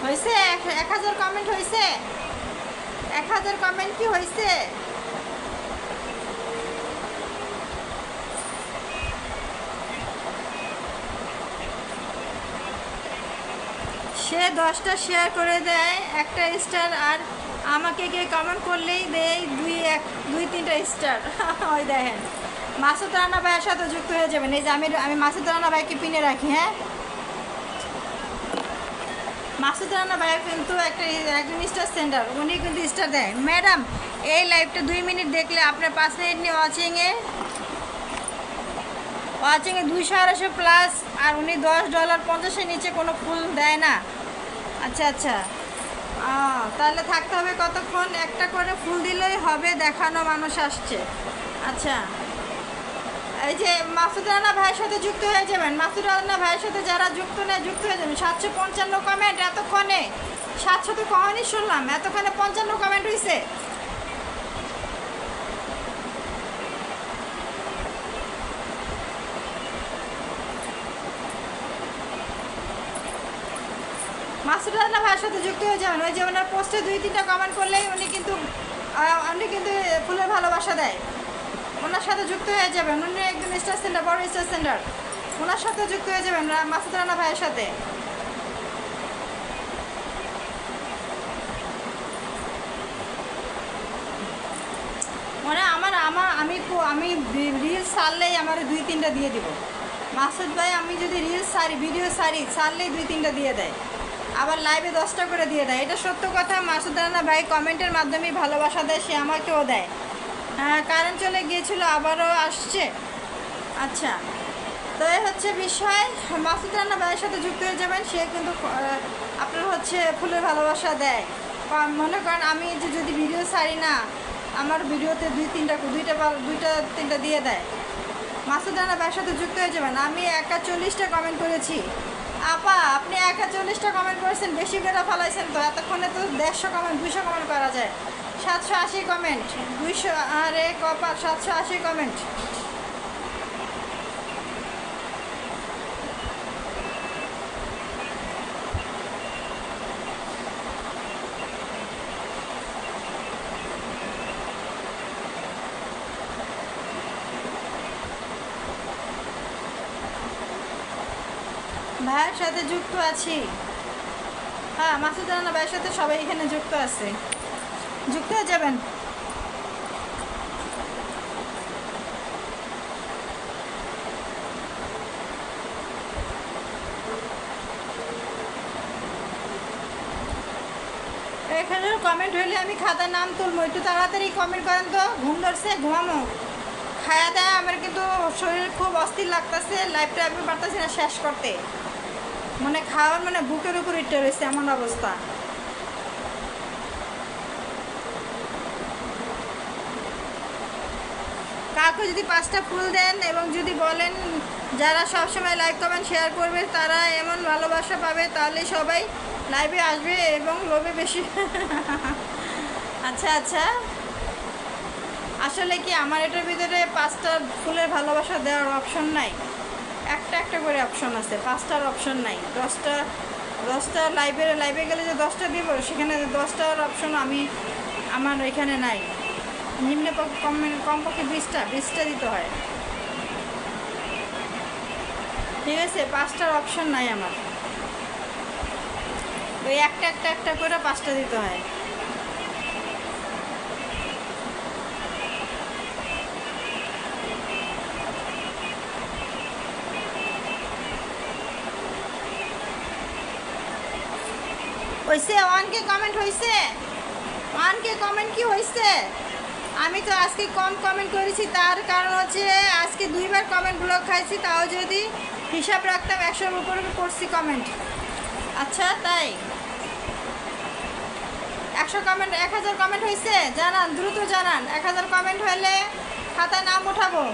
Speaker 1: হয়েছে, 1000 কমেন্ট হয়েছে, 1000 কমেন্ট কি হয়েছে? সে 10টা শেয়ার করে দেয় একটা স্টার, আর আমাকে গিয়ে কমেন্ট করলেই দেয় 2-3টা স্টার। ওই দেখেন, মাসুদ রানা ভাইয়ের সাথে যুক্ত হয়ে যাবেন। এই যে আমি মাসুদ রানা ভাইকে পিনে রাখি। হ্যাঁ, মাসুদ রানা ভাইয়া কিন্তু একজন স্টার সেন্টার, উনি কিন্তু স্টার দেয়। ম্যাডাম এই লাইভটা 2 মিনিট দেখলে আপনার 5 মিনিট নিয়ে ওয়াচিংয়ে 200 প্লাস, আর উনি $10.50 নিচে কোনো ফুল দেয় না। আচ্ছা আচ্ছা, তাহলে থাকতে হবে কতক্ষণ? একটা করে ফুল দিলেই হবে, দেখানো মানুষ আসছে। আচ্ছা এই যে মাসুদ রানা ভাইয়ের সাথে যুক্ত হয়ে যাবেন, মাসুদ রানা ভাইয়ের সাথে যারা যুক্ত নেই যুক্ত হয়ে যাবেন। 755 কমেন্ট এতক্ষণে, 700 তো কখনই শুনলাম, এতক্ষণে 55 কমেন্ট হয়েছে। মাসুদ রানা ভাইয়ের সাথে যুক্ত হয়ে যাবেন। ওই যে ওনার পোস্টে 2-3টা কমেন্ট করলেই উনি কিন্তু ফুলের ভালোবাসা দেয়। ওনার সাথে যুক্ত হয়ে যাবেন, উনি একদম স্টার সেন্টার, বড় স্টার সেন্টার, ওনার সাথে যুক্ত হয়ে যাবেন মাসুদ রানা ভাইয়ের সাথে। মানে আমি রিলস ছাড়লেই আমার 2-3টা দিয়ে দিব। মাসুদ ভাই আমি যদি রিলস ছাড়ি, ভিডিও ছাড়লেই 2-3টা দিয়ে দেয়, আবার লাইভে 10টা করে দিয়ে দেয়। এটা সত্য কথা। মাসুদ রানা ভাই কমেন্টের মাধ্যমেই ভালোবাসা দেয়, সে আমাকেও দেয়। হ্যাঁ, কারেন্ট চলে গিয়েছিল, আবারও আসছে। আচ্ছা, তো এই হচ্ছে বিষয়। মাসুদ রানা ভাইয়ের সাথে যুক্ত হয়ে যাবেন, সে কিন্তু আপনার হচ্ছে ফুলের ভালোবাসা দেয়। মনে করেন আমি যে যদি ভিডিও ছাড়ি না, আমার ভিডিওতে 2-3টা দিয়ে দেয়। মাসুদ রানা ভাইয়ের সাথে যুক্ত হয়ে যাবেন। আমি 41টা কমেন্ট করেছি। আপা আপনি 41টা কমেন্ট করেছেন, বেশি করে ফেলাইছেন তো। এতক্ষণে তো 150 কমেন্ট, 200 কমেন্ট করা যায়। 780 কমেন্ট, 200 আরে কপা 780 কমেন্ট। ভাইয়ের সাথে যুক্ত আছি। হ্যাঁ, মাসুদ রানা ভাইয়ের সাথে সবাই এখানে যুক্ত আছে, যুক্ত হয়ে যাবেন। এখানে কমেন্ট হইলে আমি খাতায় নাম তুলবো। একটু তাড়াতাড়ি কমেন্ট করেন তো, ঘুম ধরছে, ঘুমামো। খায়া দেয় আমার কিন্তু শরীর খুব অস্থির লাগতেছে, লাইফটা আমি পারতেছি না শেষ করতে। মানে খাওয়ার মানে বুকের উপর ইটে রয়েছে এমন অবস্থা। কাউকে যদি 5টা ফুল দেন এবং যদি বলেন যারা সবসময় লাইক কমেন্ট শেয়ার করবে তারা এমন ভালোবাসা পাবে, তাহলে সবাই লাইভে আসবে এবং লোভে বেশি। আচ্ছা আচ্ছা, আসলে কি আমার এটার ভিতরে 5টা ফুলের ভালোবাসা দেওয়ার অপশন নাই, একটা করে অপশন আছে, 5টার অপশন নাই। 10টা লাইভে গেলে যে 10টা দিব, সেখানে 10টার অপশন আমার এখানে নাই। নিম্নে কমপক্ষে 20টা দিতে হয়। ঠিক আছে, 5টার অপশন নাই আমার, ওই একটা করে 5টা দিতে হয়। হয়েছে 1K কমেন্ট হয়েছে, 1K কমেন্ট কি হয়েছে? আমি তো আজকে কম কমেন্ট করেছি, তার কারণ হচ্ছে আজকে 2বার কমেন্ট ব্লক খাইছি, তাও যদি হিসাব রাখতাম 100-র উপরে করছি কমেন্ট। আচ্ছা, তাই 1000 কমেন্ট হয়েছে? জানান, দ্রুত জানান। 1000 কমেন্ট হলে খাতায় নাম উঠাবো।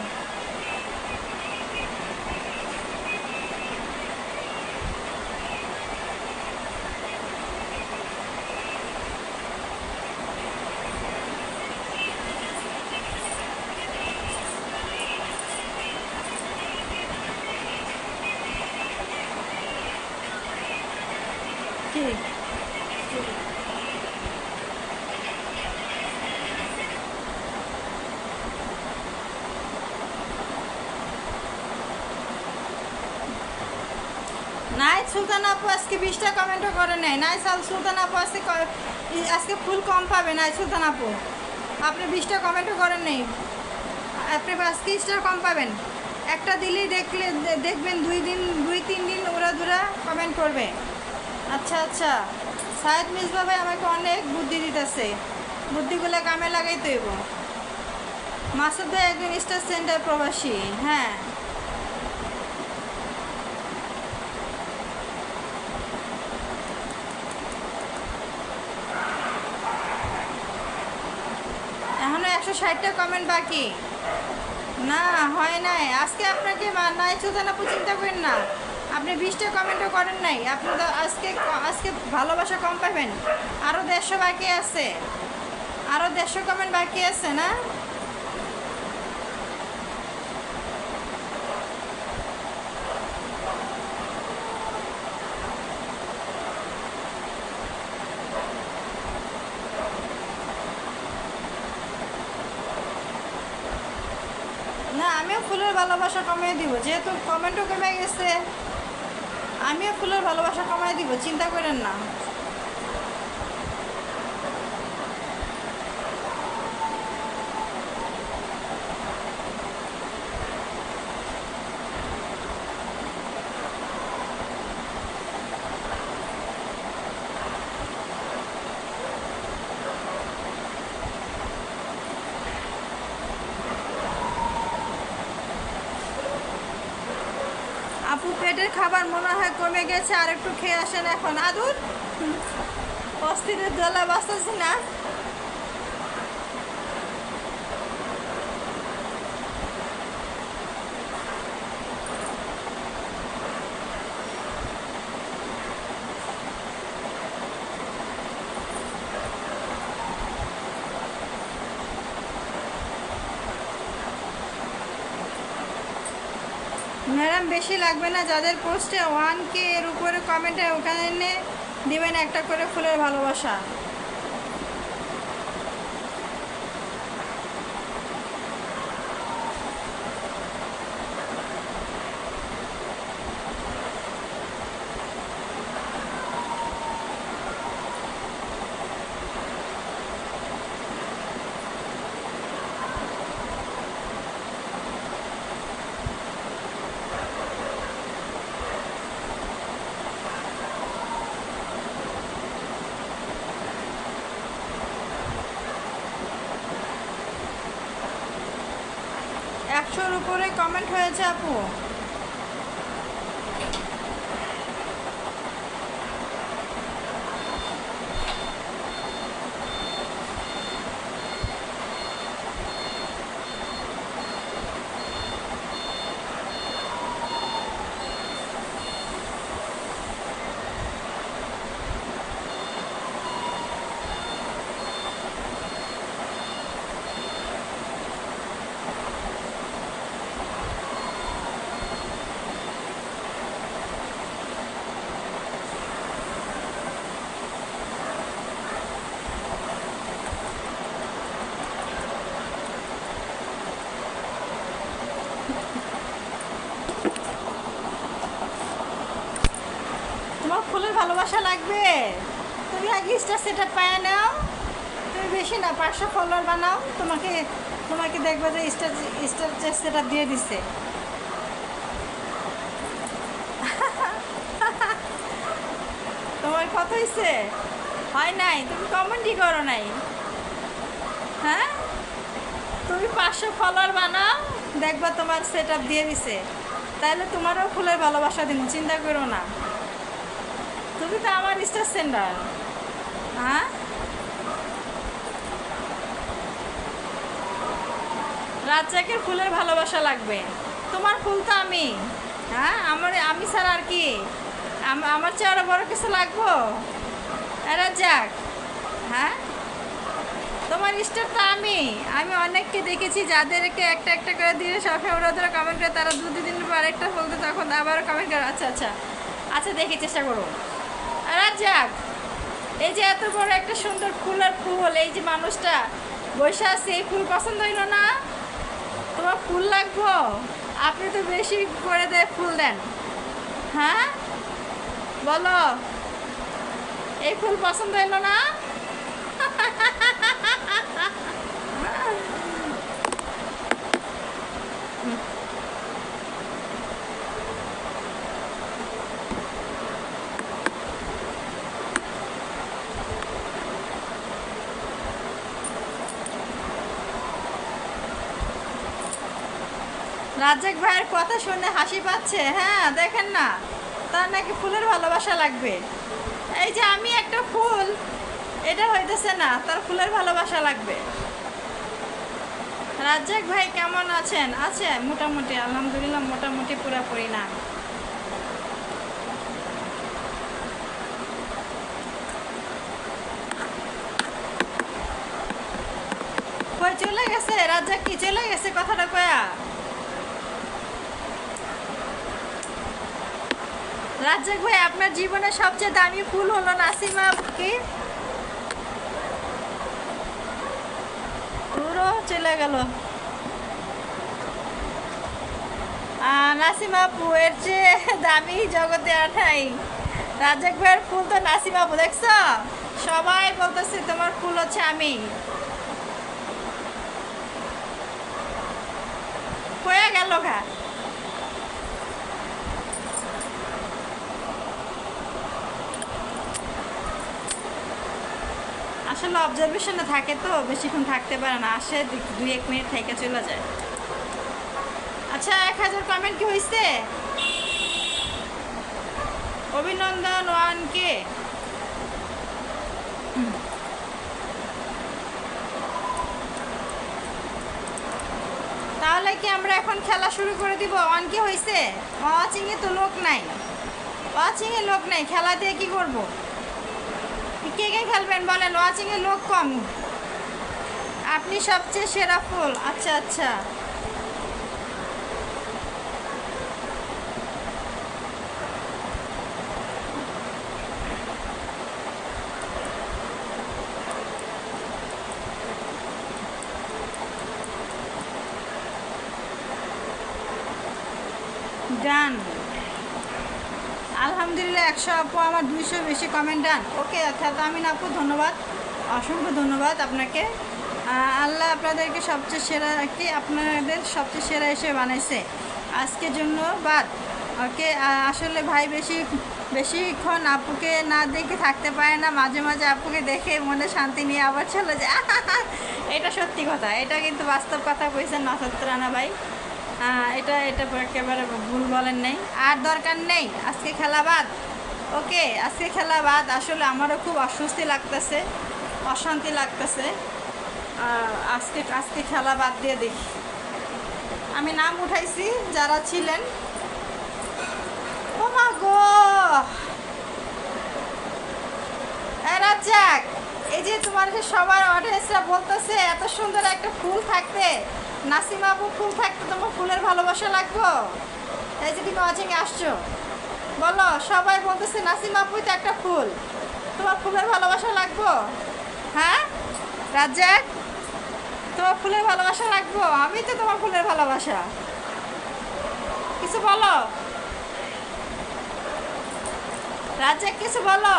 Speaker 1: কি নাইট সুলতান আপু আজকে 20টা কমেন্টও করে নেয়। নাইট সুলতান আপু আজকে ফুল কম পাবে। নাইট সুলতান আপু আপনি 20টা কমেন্টও করেন নেই, আপনি 5-30টা কম পাবেন। একটা দিলেই দেখবেন 2-3 দিন ওরা কমেন্ট করবে। আচ্ছা আচ্ছা, সায়েদ মিসবা ভাই আমাকে অনেক বুদ্ধি দিতেছে, বুদ্ধিগুলো কামে লাগাইতে হইব। মাসুদ ভাই একজন স্টার সেন্টার প্রবাসী। হ্যাঁ, এখনো 160টা কমেন্ট বাকি। না হয় নাই আজকে আপনাকে নাই চোদা আপু চিন্তা করেন না। আপনি 20টা কমেন্টও করেন নাই, আপনি তো আজকে আজকে ভালোবাসা কম পাবেন। আরও 150 বাকি আছে, আরও 150 কমেন্ট বাকি আছে না। না আমিও ফুলের ভালোবাসা কমিয়ে দিব, যেহেতু কমেন্টও কমে গেছে, আমিও ফুলের ভালোবাসা কমাই দিব, চিন্তা করেন না। আপু পেটের খাবার মনে হয় কমে গেছে, আর একটু খেয়ে আসেন এখন। আদুর অস্থিরের দোলা বাঁচতেছি না। ম্যাডাম বেশি লাগবে না, যাদের পোস্টে 1K এর উপরে কমেন্টে ওখানে দিবেন একটা করে ফুলের ভালোবাসা। একশোর উপরে কমেন্ট হয়েছে আপু। তোমার ফুলের ভালোবাসা লাগবে, তুমি আগে স্টার সেট আপ পায় নাও। তুমি বেশি না 500 ফলোয়ার বানাও, তোমাকে তোমাকে দেখবে যে স্টার স্টার সেট আপ দিয়ে দিচ্ছে। তোমার কত হয়েছে? হয় নাই, তুমি কমেন্টই করো নাই। হ্যাঁ তুমি 500 ফলোয়ার বানাও, দেখবা তোমার সেট আপ দিয়ে দিছে, তাহলে তোমারও ফুলের ভালোবাসা দিন, চিন্তা করো না। তুমি তো আমার স্টার সেন্ডার। হ্যাঁ রাজ্জাকের ফুলের ভালোবাসা লাগবে, তোমার ফুল তো আমি। হ্যাঁ আমি ছাড়া আর কি আমার চেয়ে আরো বড় কিছু লাগবো? রাজ্জাক, হ্যাঁ তোমার স্টার তো আমি অনেককে দেখেছি যাদেরকে একটা একটা করে দিয়ে সবসময় ওরা ধরে কমেন্ট করে, তারা 2-3 দিন পর একটা বলতে, তখন আবারও কমেন্ট করে। আচ্ছা আচ্ছা আচ্ছা দেখি, চেষ্টা করবো। রাজ্জাক, এই যে এত বড় একটা সুন্দর ফুলের ফুল, এই যে মানুষটা বসে আছে, এই ফুল পছন্দ হইল না? তোমার ফুল লাগবো? আপনি তো বেশি করে ফুল দেন। হ্যাঁ বলো, এই ফুল পছন্দ হইল না? রাজ্জাক ভাইয়ের কথা শুনে হাসি পাচ্ছে। হ্যাঁ দেখেন না, তার নাকি ফুলের ভালোবাসা লাগবে। এই যে আমি একটা ফুল, এটা হইতেছে না, তার ফুলের ভালোবাসা লাগবে। রাজ্জাক ভাই কেমন আছেন? আছে মোটামুটি, আলহামদুলিল্লাহ, মোটামুটি পুরাপুরি না। কই চলে গেছে রাজ্জাক? কি চলে গেছে কথাটা কয়া? রাজ্জাক ভাই আপনার জীবনের সবচেয়ে দামি ফুল হলো নাসিমা কি? পুরো চলে গেল। নাসিমা আপু এর চেয়ে দামি জগতে আর নাই। রাজ্জাক ভাইয়ের ফুল তো নাসিমা আপু, দেখছো? সবাই বলতেছে তোমার ফুল হচ্ছে আমি। কয়ে গেল ঘা। আসলে অবজারভেশনে থাকে তো বেশিক্ষণ থাকতে পারে না, আসে 2-1 মিনিট থেকে চলে যায়। আচ্ছা 1000 কমেন্ট কি হয়েছে? অভিনন্দন 1K। তাহলে কি আমরা এখন খেলা শুরু করে দিব? 1K হয়েছে, ওয়াচিংয়ে তো লোক নাই, ওয়াচিংয়ে লোক নাই, খেলা দিয়ে কি করব? কে কে খেলবেন বলেন? ওয়াচিংয়ে লোক কম। আপনি সবচেয়ে সেরা ফুল। আচ্ছা আচ্ছা, ডান। আলহামদুলিল্লাহ 100 আপু, আমার 200 বেশি কমেন্ট ডান। ওকে তামিন আপু ধন্যবাদ, অসংখ্য ধন্যবাদ আপনাকে। আল্লাহ আপনাদেরকে সবচেয়ে সেরা কি আপনাদের সবচেয়ে সেরা হিসেবে বানাইছে, আজকের জন্য বাদ। ওকে আসলে ভাই বেশিক্ষণ আপুকে না দেখে থাকতে পারে না, মাঝে মাঝে আপুকে দেখে মনে শান্তি নিয়ে আবার চলে যায়। এটা সত্যি কথা, এটা কিন্তু বাস্তব কথা কইছেন নক্ষত্রানা ভাই। এটা এটা একেবারে ভুল বলেন নাই। আর দরকার নেই, আজকে খেলা বাদ। ওকে আজকে খেলা বাদ। আসলে আমারও খুব অস্বস্তি লাগতেছে, অশান্তি লাগতেছে। আজকে আজকে খেলা বাদ দিয়ে দেখি। আমি নাম উঠাইছি যারা ছিলেন। ও মা গো, রাজ্জাক, এই যে তোমার যে সবার অডিয়েন্সরা বলতেছে এত সুন্দর একটা ফুল থাকতে, নাসিমা আপু ফুল থাকতে তোমার ফুলের ভালোবাসা লাগবো? এই যে তুমি ওয়াচিংয়ে আসছো, বলো, সবাই বলতেছে নাসিমা আপুই তো একটা ফুল, তোমার ফুলের ভালোবাসা লাগবো? হ্যাঁ রাজ্জাক, তোমার ফুলের ভালোবাসা লাগবো? আমি তো তোমার ফুলের ভালোবাসা। কিছু বলো রাজ্জাক, কিছু বলো।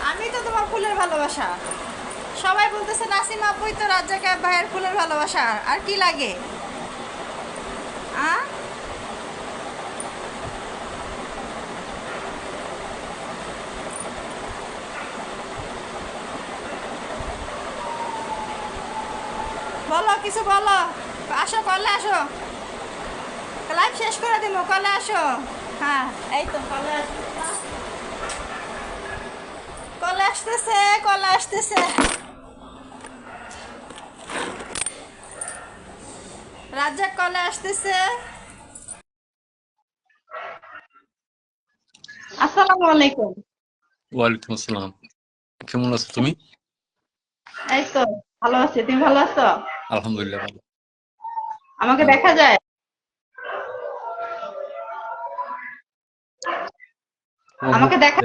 Speaker 1: আমি তো তোমার ফুলের ভালোবাসা। সবাই বলতেছে নাসিমা আপুই তো রাজ্জাক ভাইয়ের ফুলের ভালোবাসা, আর কি লাগে? বলো, কিছু বলো। আসো, কলে আসো, লাইভ শেষ করে দিব, কলে আসো। হ্যাঁ এই তো কলে আসো, কলে আসতেছে, কলে আসতেছে। রাজ্জাক কলে আসতেছে। আসসালামু আলাইকুম।
Speaker 2: ওয়ালাইকুম আসসালাম। কেমন আছো তুমি?
Speaker 1: এই তো ভালো আছি, তুমি ভালো আছো?
Speaker 2: আলহামদুলিল্লাহ ভালো।
Speaker 1: আমাকে দেখা যায়? আমাকে দেখা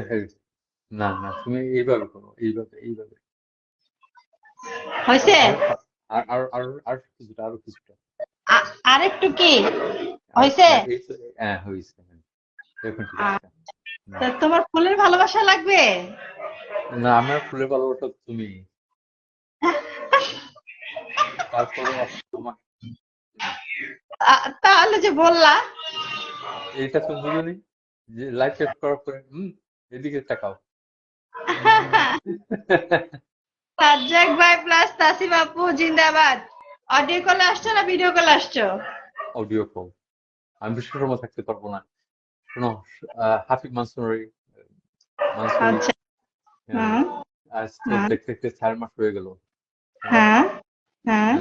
Speaker 2: না না, তুমি এইভাবে করো, এইভাবে এইভাবে।
Speaker 1: হয়েছে?
Speaker 2: আর আর আর আর কিছুটা, আরো কিছুটা।
Speaker 1: আরেকটু কি হয়েছে?
Speaker 2: হ্যাঁ হয়েছে, এখন ঠিক আছে।
Speaker 1: তোমার ফুলের ভালোবাসা লাগবে?
Speaker 2: না, আমার ফুলের ভালোবাসা তুমি। তারপরে আমার
Speaker 1: তাহলে যে বললা
Speaker 2: এইটা তো বুঝোনি যে লাইফ শেষ করার পরে এদিকে তাকাও।
Speaker 1: রাজ্জাক ভাই প্লাস তাসিম আপু জিন্দাবাদ। অডিও কলে আসছো না ভিডিও কলে আসছো?
Speaker 2: Audio call. আমি বেশি সময় থাকতে পারবো না। শোনো, হাফিজ মানসুরি
Speaker 1: আচ্ছা।
Speaker 2: আজ তো দেখতে দেখতে 4 মাস হয়ে গেল।
Speaker 1: হ্যাঁ হ্যাঁ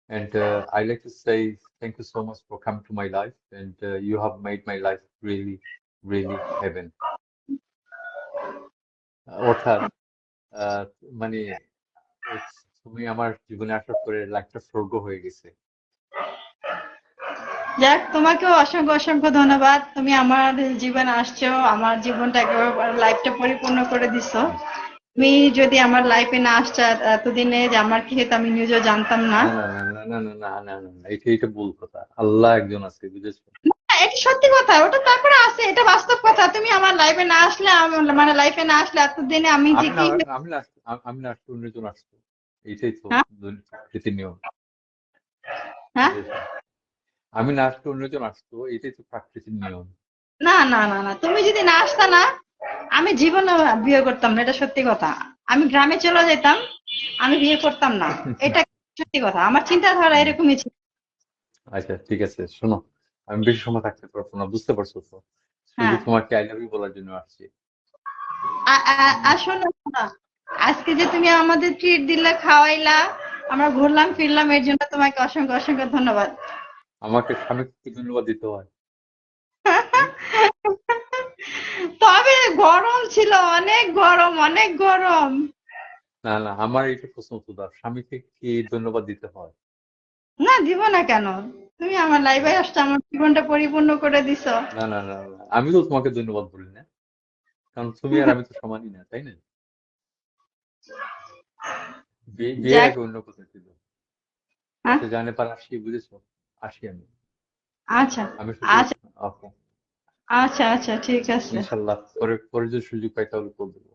Speaker 2: হ্যাঁ, And I like to say thank you so much for coming to my life, and you have made my life really, really heaven. অর্থাৎ আহ, মানে তুমি আমার জীবনে আসার পরে লাইফটা স্বর্গ হয়ে গেছে।
Speaker 1: যাক, তোমাকেও অসংখ্য অসংখ্য ধন্যবাদ। তুমি আমার জীবনে আসছো, আমার জীবনটা একেবারে লাইফটা পরিপূর্ণ করে দিছো। তুমি যদি আমার লাইফে না আসছো এতদিনে, যে আমার কি হতো আমি নিজেও জানতাম না।
Speaker 2: না না না না না না না না না না, এটা ভুল কথা। আল্লাহ একজন আছে, বুঝেছো?
Speaker 1: না, এটা সত্যি কথা, ওটা তারপরে আছে, এটা বাস্তব কথা। তুমি আমার লাইফে না আসলে, মানে লাইফে না আসলে এতদিনে আমি যে
Speaker 2: আমি না
Speaker 1: কি।
Speaker 2: আমি না আমি না আসলে অন্যজন আসতো, এইটাই তো
Speaker 1: হ্যাঁ,
Speaker 2: প্রকৃতির নিয়ম,
Speaker 1: হ্যাঁ।
Speaker 2: বুঝেছো? আমি না আসলে অন্যজন আসতো, এটাই তো প্রাকৃতিক নিয়ম।
Speaker 1: না না না না, তুমি যদি না আসতা না, আমি জীবনে বিয়ে করতাম না, এটা সত্যি কথা। আমি গ্রামে চলে যেতাম, আমি বিয়ে করতাম না, এটা সত্যি কথা। আমার চিন্তাধারা
Speaker 2: হুম,
Speaker 1: এরকমই ছিল।
Speaker 2: আচ্ছা ঠিক আছে, শোনো, আমি বেশি সময় থাকতে পারবো না, বুঝতে পারছো তো? শুধু
Speaker 1: হ্যাঁ,
Speaker 2: তোমাকে আই লাভ ইউ বলার জন্য আসছি।
Speaker 1: আর শোনো শোনো, আজকে যে তুমি আমাদের ট্রিট দিলে, খাওয়াইলা, আমরা ঘুরলাম ফিরলাম, এর জন্য তোমাকে অসংখ্য অসংখ্য ধন্যবাদ।
Speaker 2: আমাকে স্বামীকে ধন্যবাদ দিতে হয়? হুম?
Speaker 1: তবে গরম ছিল, অনেক গরম, অনেক গরম।
Speaker 2: না না, আমার এটা প্রশ্ন উত্তর দাও, স্বামীকে কি ধন্যবাদ দিতে হয়?
Speaker 1: না, দিব না কেন? তুমি আমার লাইফে আসছো, আমার জীবনটা পরিপূর্ণ করে দিছো।
Speaker 2: না না না না, আমি তো তোমাকে ধন্যবাদ বলি না, কারণ তুমি আর আমি তো সমানই না, তাই না? বিয়ে
Speaker 1: যাক।
Speaker 2: আগে অন্য কথা ছিল।
Speaker 1: হ্যাঁ,
Speaker 2: আচ্ছা, জানে পার আসি, বুঝেছো? আসি আমি।
Speaker 1: আচ্ছা
Speaker 2: আমি শুধু
Speaker 1: আচ্ছা
Speaker 2: ওকে,
Speaker 1: আচ্ছা আচ্ছা, ঠিক আছে।
Speaker 2: ইনশাল্লাহ পরে পরে যদি সুযোগ পাই তাহলে কল দেবো।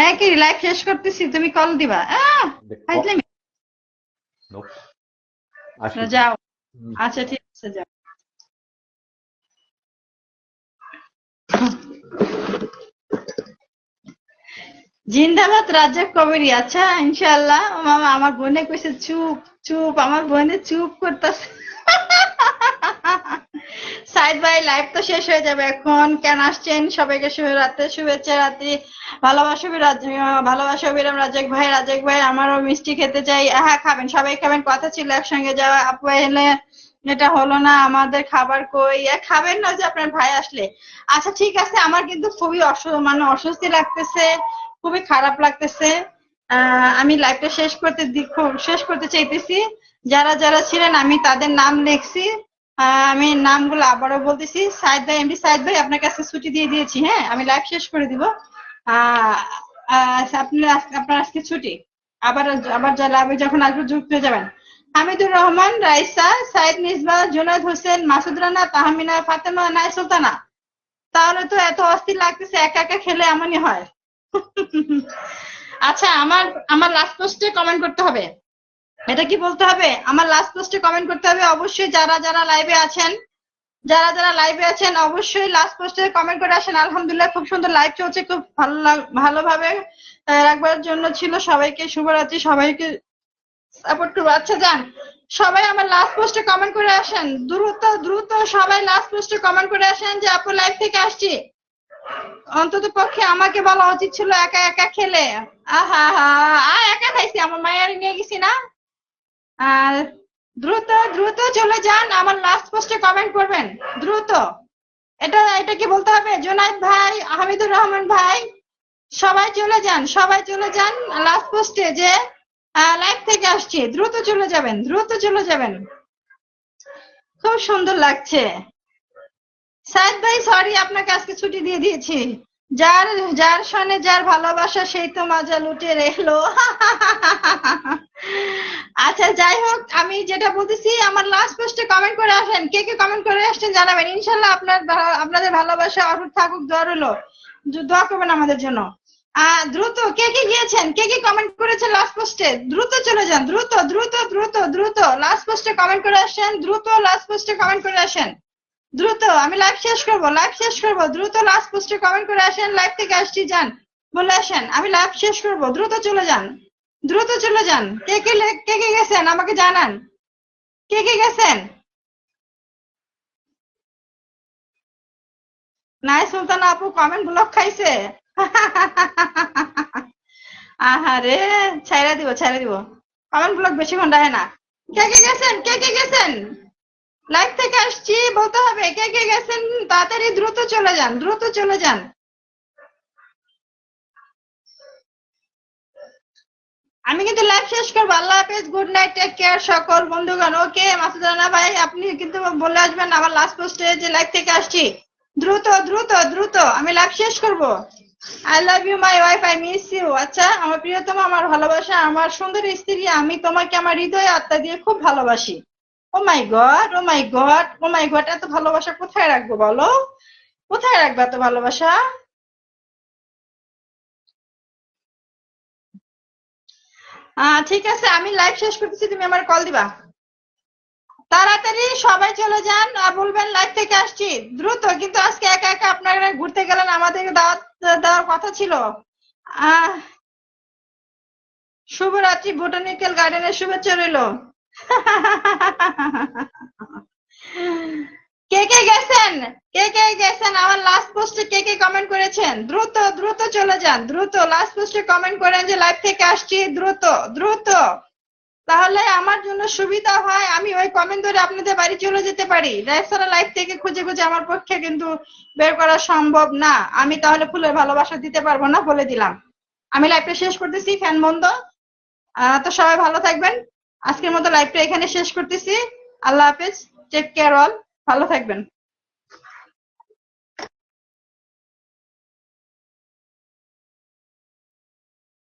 Speaker 1: একই লাইফ শেষ করতেছি, তুমি কল দিবা?
Speaker 2: দেখো,
Speaker 1: ফাইজলামি।
Speaker 2: nope, আসি
Speaker 1: যাও।
Speaker 2: হুম।
Speaker 1: আচ্ছা, ঠিক আছে, যাও। জিন্দাবাদ রাজ্জাক কবিরি। আচ্ছা, ইনশাআল্লাহ। ও মামা, আমার বোনে কইছে চুপ চুপ, আমার বোনে চুপ করতেছে। সাইদ ভাই, লাইভ তো শেষ হয়ে যাবে এখন। কেন আসছেন? সবাইকে শুভরাত্রি, শুভেচ্ছা রাত্রি, ভালোবাসা ভালোবাসা অবিরাম। রাজাক ভাই, রাজাক ভাই, আমারও মিষ্টি খেতে চাই। হ্যাঁ, খাবেন, সবাই খাবেন, কথা ছিল একসঙ্গে যাওয়া। আপু এলে, এটা হলো না, আমাদের খাবার কই? খাবেন না যে আপনার ভাই আসলে? আচ্ছা ঠিক আছে, আমার কিন্তু খুবই মানে অস্বস্তি লাগতেছে, খুবই খারাপ লাগতেছে। আমি লাইভটা শেষ করতে চাইতেছি। যারা যারা ছিলেন আমি তাদের নাম লিখছি। আমি নামগুলো আবারও বলতেছি। সাইদ ভাই, এমডি সাইদ ভাই, আপনার কাছে ছুটি দিয়ে দিয়েছি। হ্যাঁ, আমি লাইভ শেষ করে দিব। আহ আপনার আজকে ছুটি। আবার আবার লাইভে যখন আসবে যুক্ত হয়ে যাবেন। হামিদুর রহমান, রাইসা, সাইদ মিসবাহ, জুনায়দ হোসেন, মাসুদ রানা, তাহমিনা, ফাতেমা, নাই সুলতানা। তাহলে তো এত অস্থির লাগতেছে, একা একা খেলে এমনই হয়। আচ্ছা, আমার আমার লাস্ট পোস্টে কমেন্ট করতে হবে। এটা কি বলতে হবে? আমার লাস্ট পোস্টে কমেন্ট করতে হবে। অবশ্যই যারা যারা লাইভে আছেন, অবশ্যই লাস্ট পোস্টে কমেন্ট করে আসেন। আলহামদুলিল্লাহ, খুব সুন্দর লাইভ চলছে, খুব ভালোভাবে রাখবার জন্য ছিল। সবাইকে শুভরাত্রি, সবাইকে সাপোর্ট করবো। আচ্ছা যান, সবাই আমার লাস্ট পোস্টে কমেন্ট করে আসেন, দ্রুত দ্রুত সবাই লাস্ট পোস্টে কমেন্ট করে আসেন যে আপু লাইভ থেকে আসছি। অন্তত পক্ষে আমাকে বলা উচিত ছিল একা একা খেলে। আহা হা, একা খাইছি, আমার মায়ের নিয়ে গেছি না। আর দ্রুত দ্রুত চলে যান, আমার লাস্ট পোস্টে কমেন্ট করবেন দ্রুত। এটা কি বলতে হবে? জুনাইদ ভাই, হামিদুর রহমান ভাই, সবাই চলে যান, সবাই চলে যান লাস্ট পোস্টে, যে লাইভ থেকে আসছি। দ্রুত চলে যাবেন, দ্রুত চলে যাবেন। খুব সুন্দর লাগছে। সাইদ ভাই, সরি, আপনাকে আজকে ছুটি দিয়ে দিয়েছি। যার যার সনে যার ভালোবাসা, সেই তো মজা লুটে এলো। আচ্ছা যাই হোক, আমি যেটা বলতেছি, আমার লাস্ট পোস্টে কমেন্ট করে আসেন। কে কে কমেন্ট করে আসছেন জানাবেন। ইনশাল্লাহ আপনাদের ভালোবাসা অটুট থাকুক, দোয়া রইলো। দোয়া করবেন আমাদের জন্য। দ্রুত কে কে গিয়েছেন, কে কে কমেন্ট করেছেন লাস্ট পোস্টে, দ্রুত চলে যান, দ্রুত দ্রুত দ্রুত দ্রুত লাস্ট পোস্টে কমেন্ট করে আসেন, দ্রুত লাস্ট পোস্টে কমেন্ট করে আসেন, দ্রুত। আমি লাইভ শেষ করবো, দ্রুত লাস্ট পোস্টে কমেন্ট করে আসেন, লাইভ থেকে আসছি যান বলে আসেন, আমি লাইভ শেষ করবো, দ্রুত চলে যান, দ্রুত চলে যান। কে কে গেছেন আমাকে জানান, কে কে গেছেন? নাই সুলতানা আপু কমেন্ট ব্লক খাইছে। আহারে, ছাইরা দিব, কমেন্ট ব্লক বেশিক্ষণ রাখে না। কে কে গেছেন, কে কে গেছেন? লাইভ থেকে আসছি বলতে হবে, কে কে গেছেন তাড়াতাড়ি দ্রুত চলে যান, দ্রুত চলে যান। আমি কিন্তু লাইভ শেষ করবো। আল্লাহ হাফেজ, গুড নাইট, টেক কেয়ার সকল বন্ধুগণ। ওকে মাসুদ রানা ভাই, আপনি কিন্তু বলে আসবেন আমার লাস্ট পোস্টে যে লাইভ থেকে আসছি। দ্রুত দ্রুত দ্রুত আমি লাইভ শেষ করব। I love you my wife, I miss you. আচ্ছা আমার প্রিয়তম, আমার ভালোবাসা, আমার সুন্দরী স্ত্রী, আমি তোমাকে আমার হৃদয়ে আত্মা দিয়ে খুব ভালোবাসি। ও my god, oh my god, oh my god, এত ভালোবাসা কোথায় রাখবো বলো? কোথায় রাখবে এত ভালোবাসা? ঠিক আছে, আমি লাইভ শেষ করতেছি, তুমি আমার কল দিবা। তাড়াতাড়ি সবাই চলে যান আর বলবেন লাইভ থেকে আসছি দ্রুত। কিন্তু আজকে একা একা আপনারা ঘুরতে গেলেন, আমাদেরকে দাওয়াত দেওয়ার কথা ছিল। আহ শুভরাত্রি, বোটানিক্যাল গার্ডেনের শুভেচ্ছা রইল। কে কে গেছেন, কে কে গেছেন আমার লাস্ট পোস্টে, কে কে কমেন্ট করেছেন? দ্রুত দ্রুত চলে যান, দ্রুত লাস্ট পোস্টে কমেন্ট করেন যে লাইভ থেকে আসছি, দ্রুত দ্রুত। তাহলে আমার জন্য সুবিধা হয়, আমি ওই কমেন্ট ধরে আপনাদের বাড়ি চলে যেতে পারি। রেস্তোরাঁ লাইভ থেকে খুঁজে খুঁজে আমার পক্ষে কিন্তু বের করা সম্ভব না। আমি তাহলে ফুলের ভালোবাসা দিতে পারবো না, বলে দিলাম। আমি লাইভটা শেষ করতেছি, ফ্যান বন্ধ। তো সবাই ভালো থাকবেন। আজকের মতো লাইভটা এখানে শেষ করতেছি। আল্লাহ হাফেজ, টেক কেয়ার অল, ভালো থাকবেন।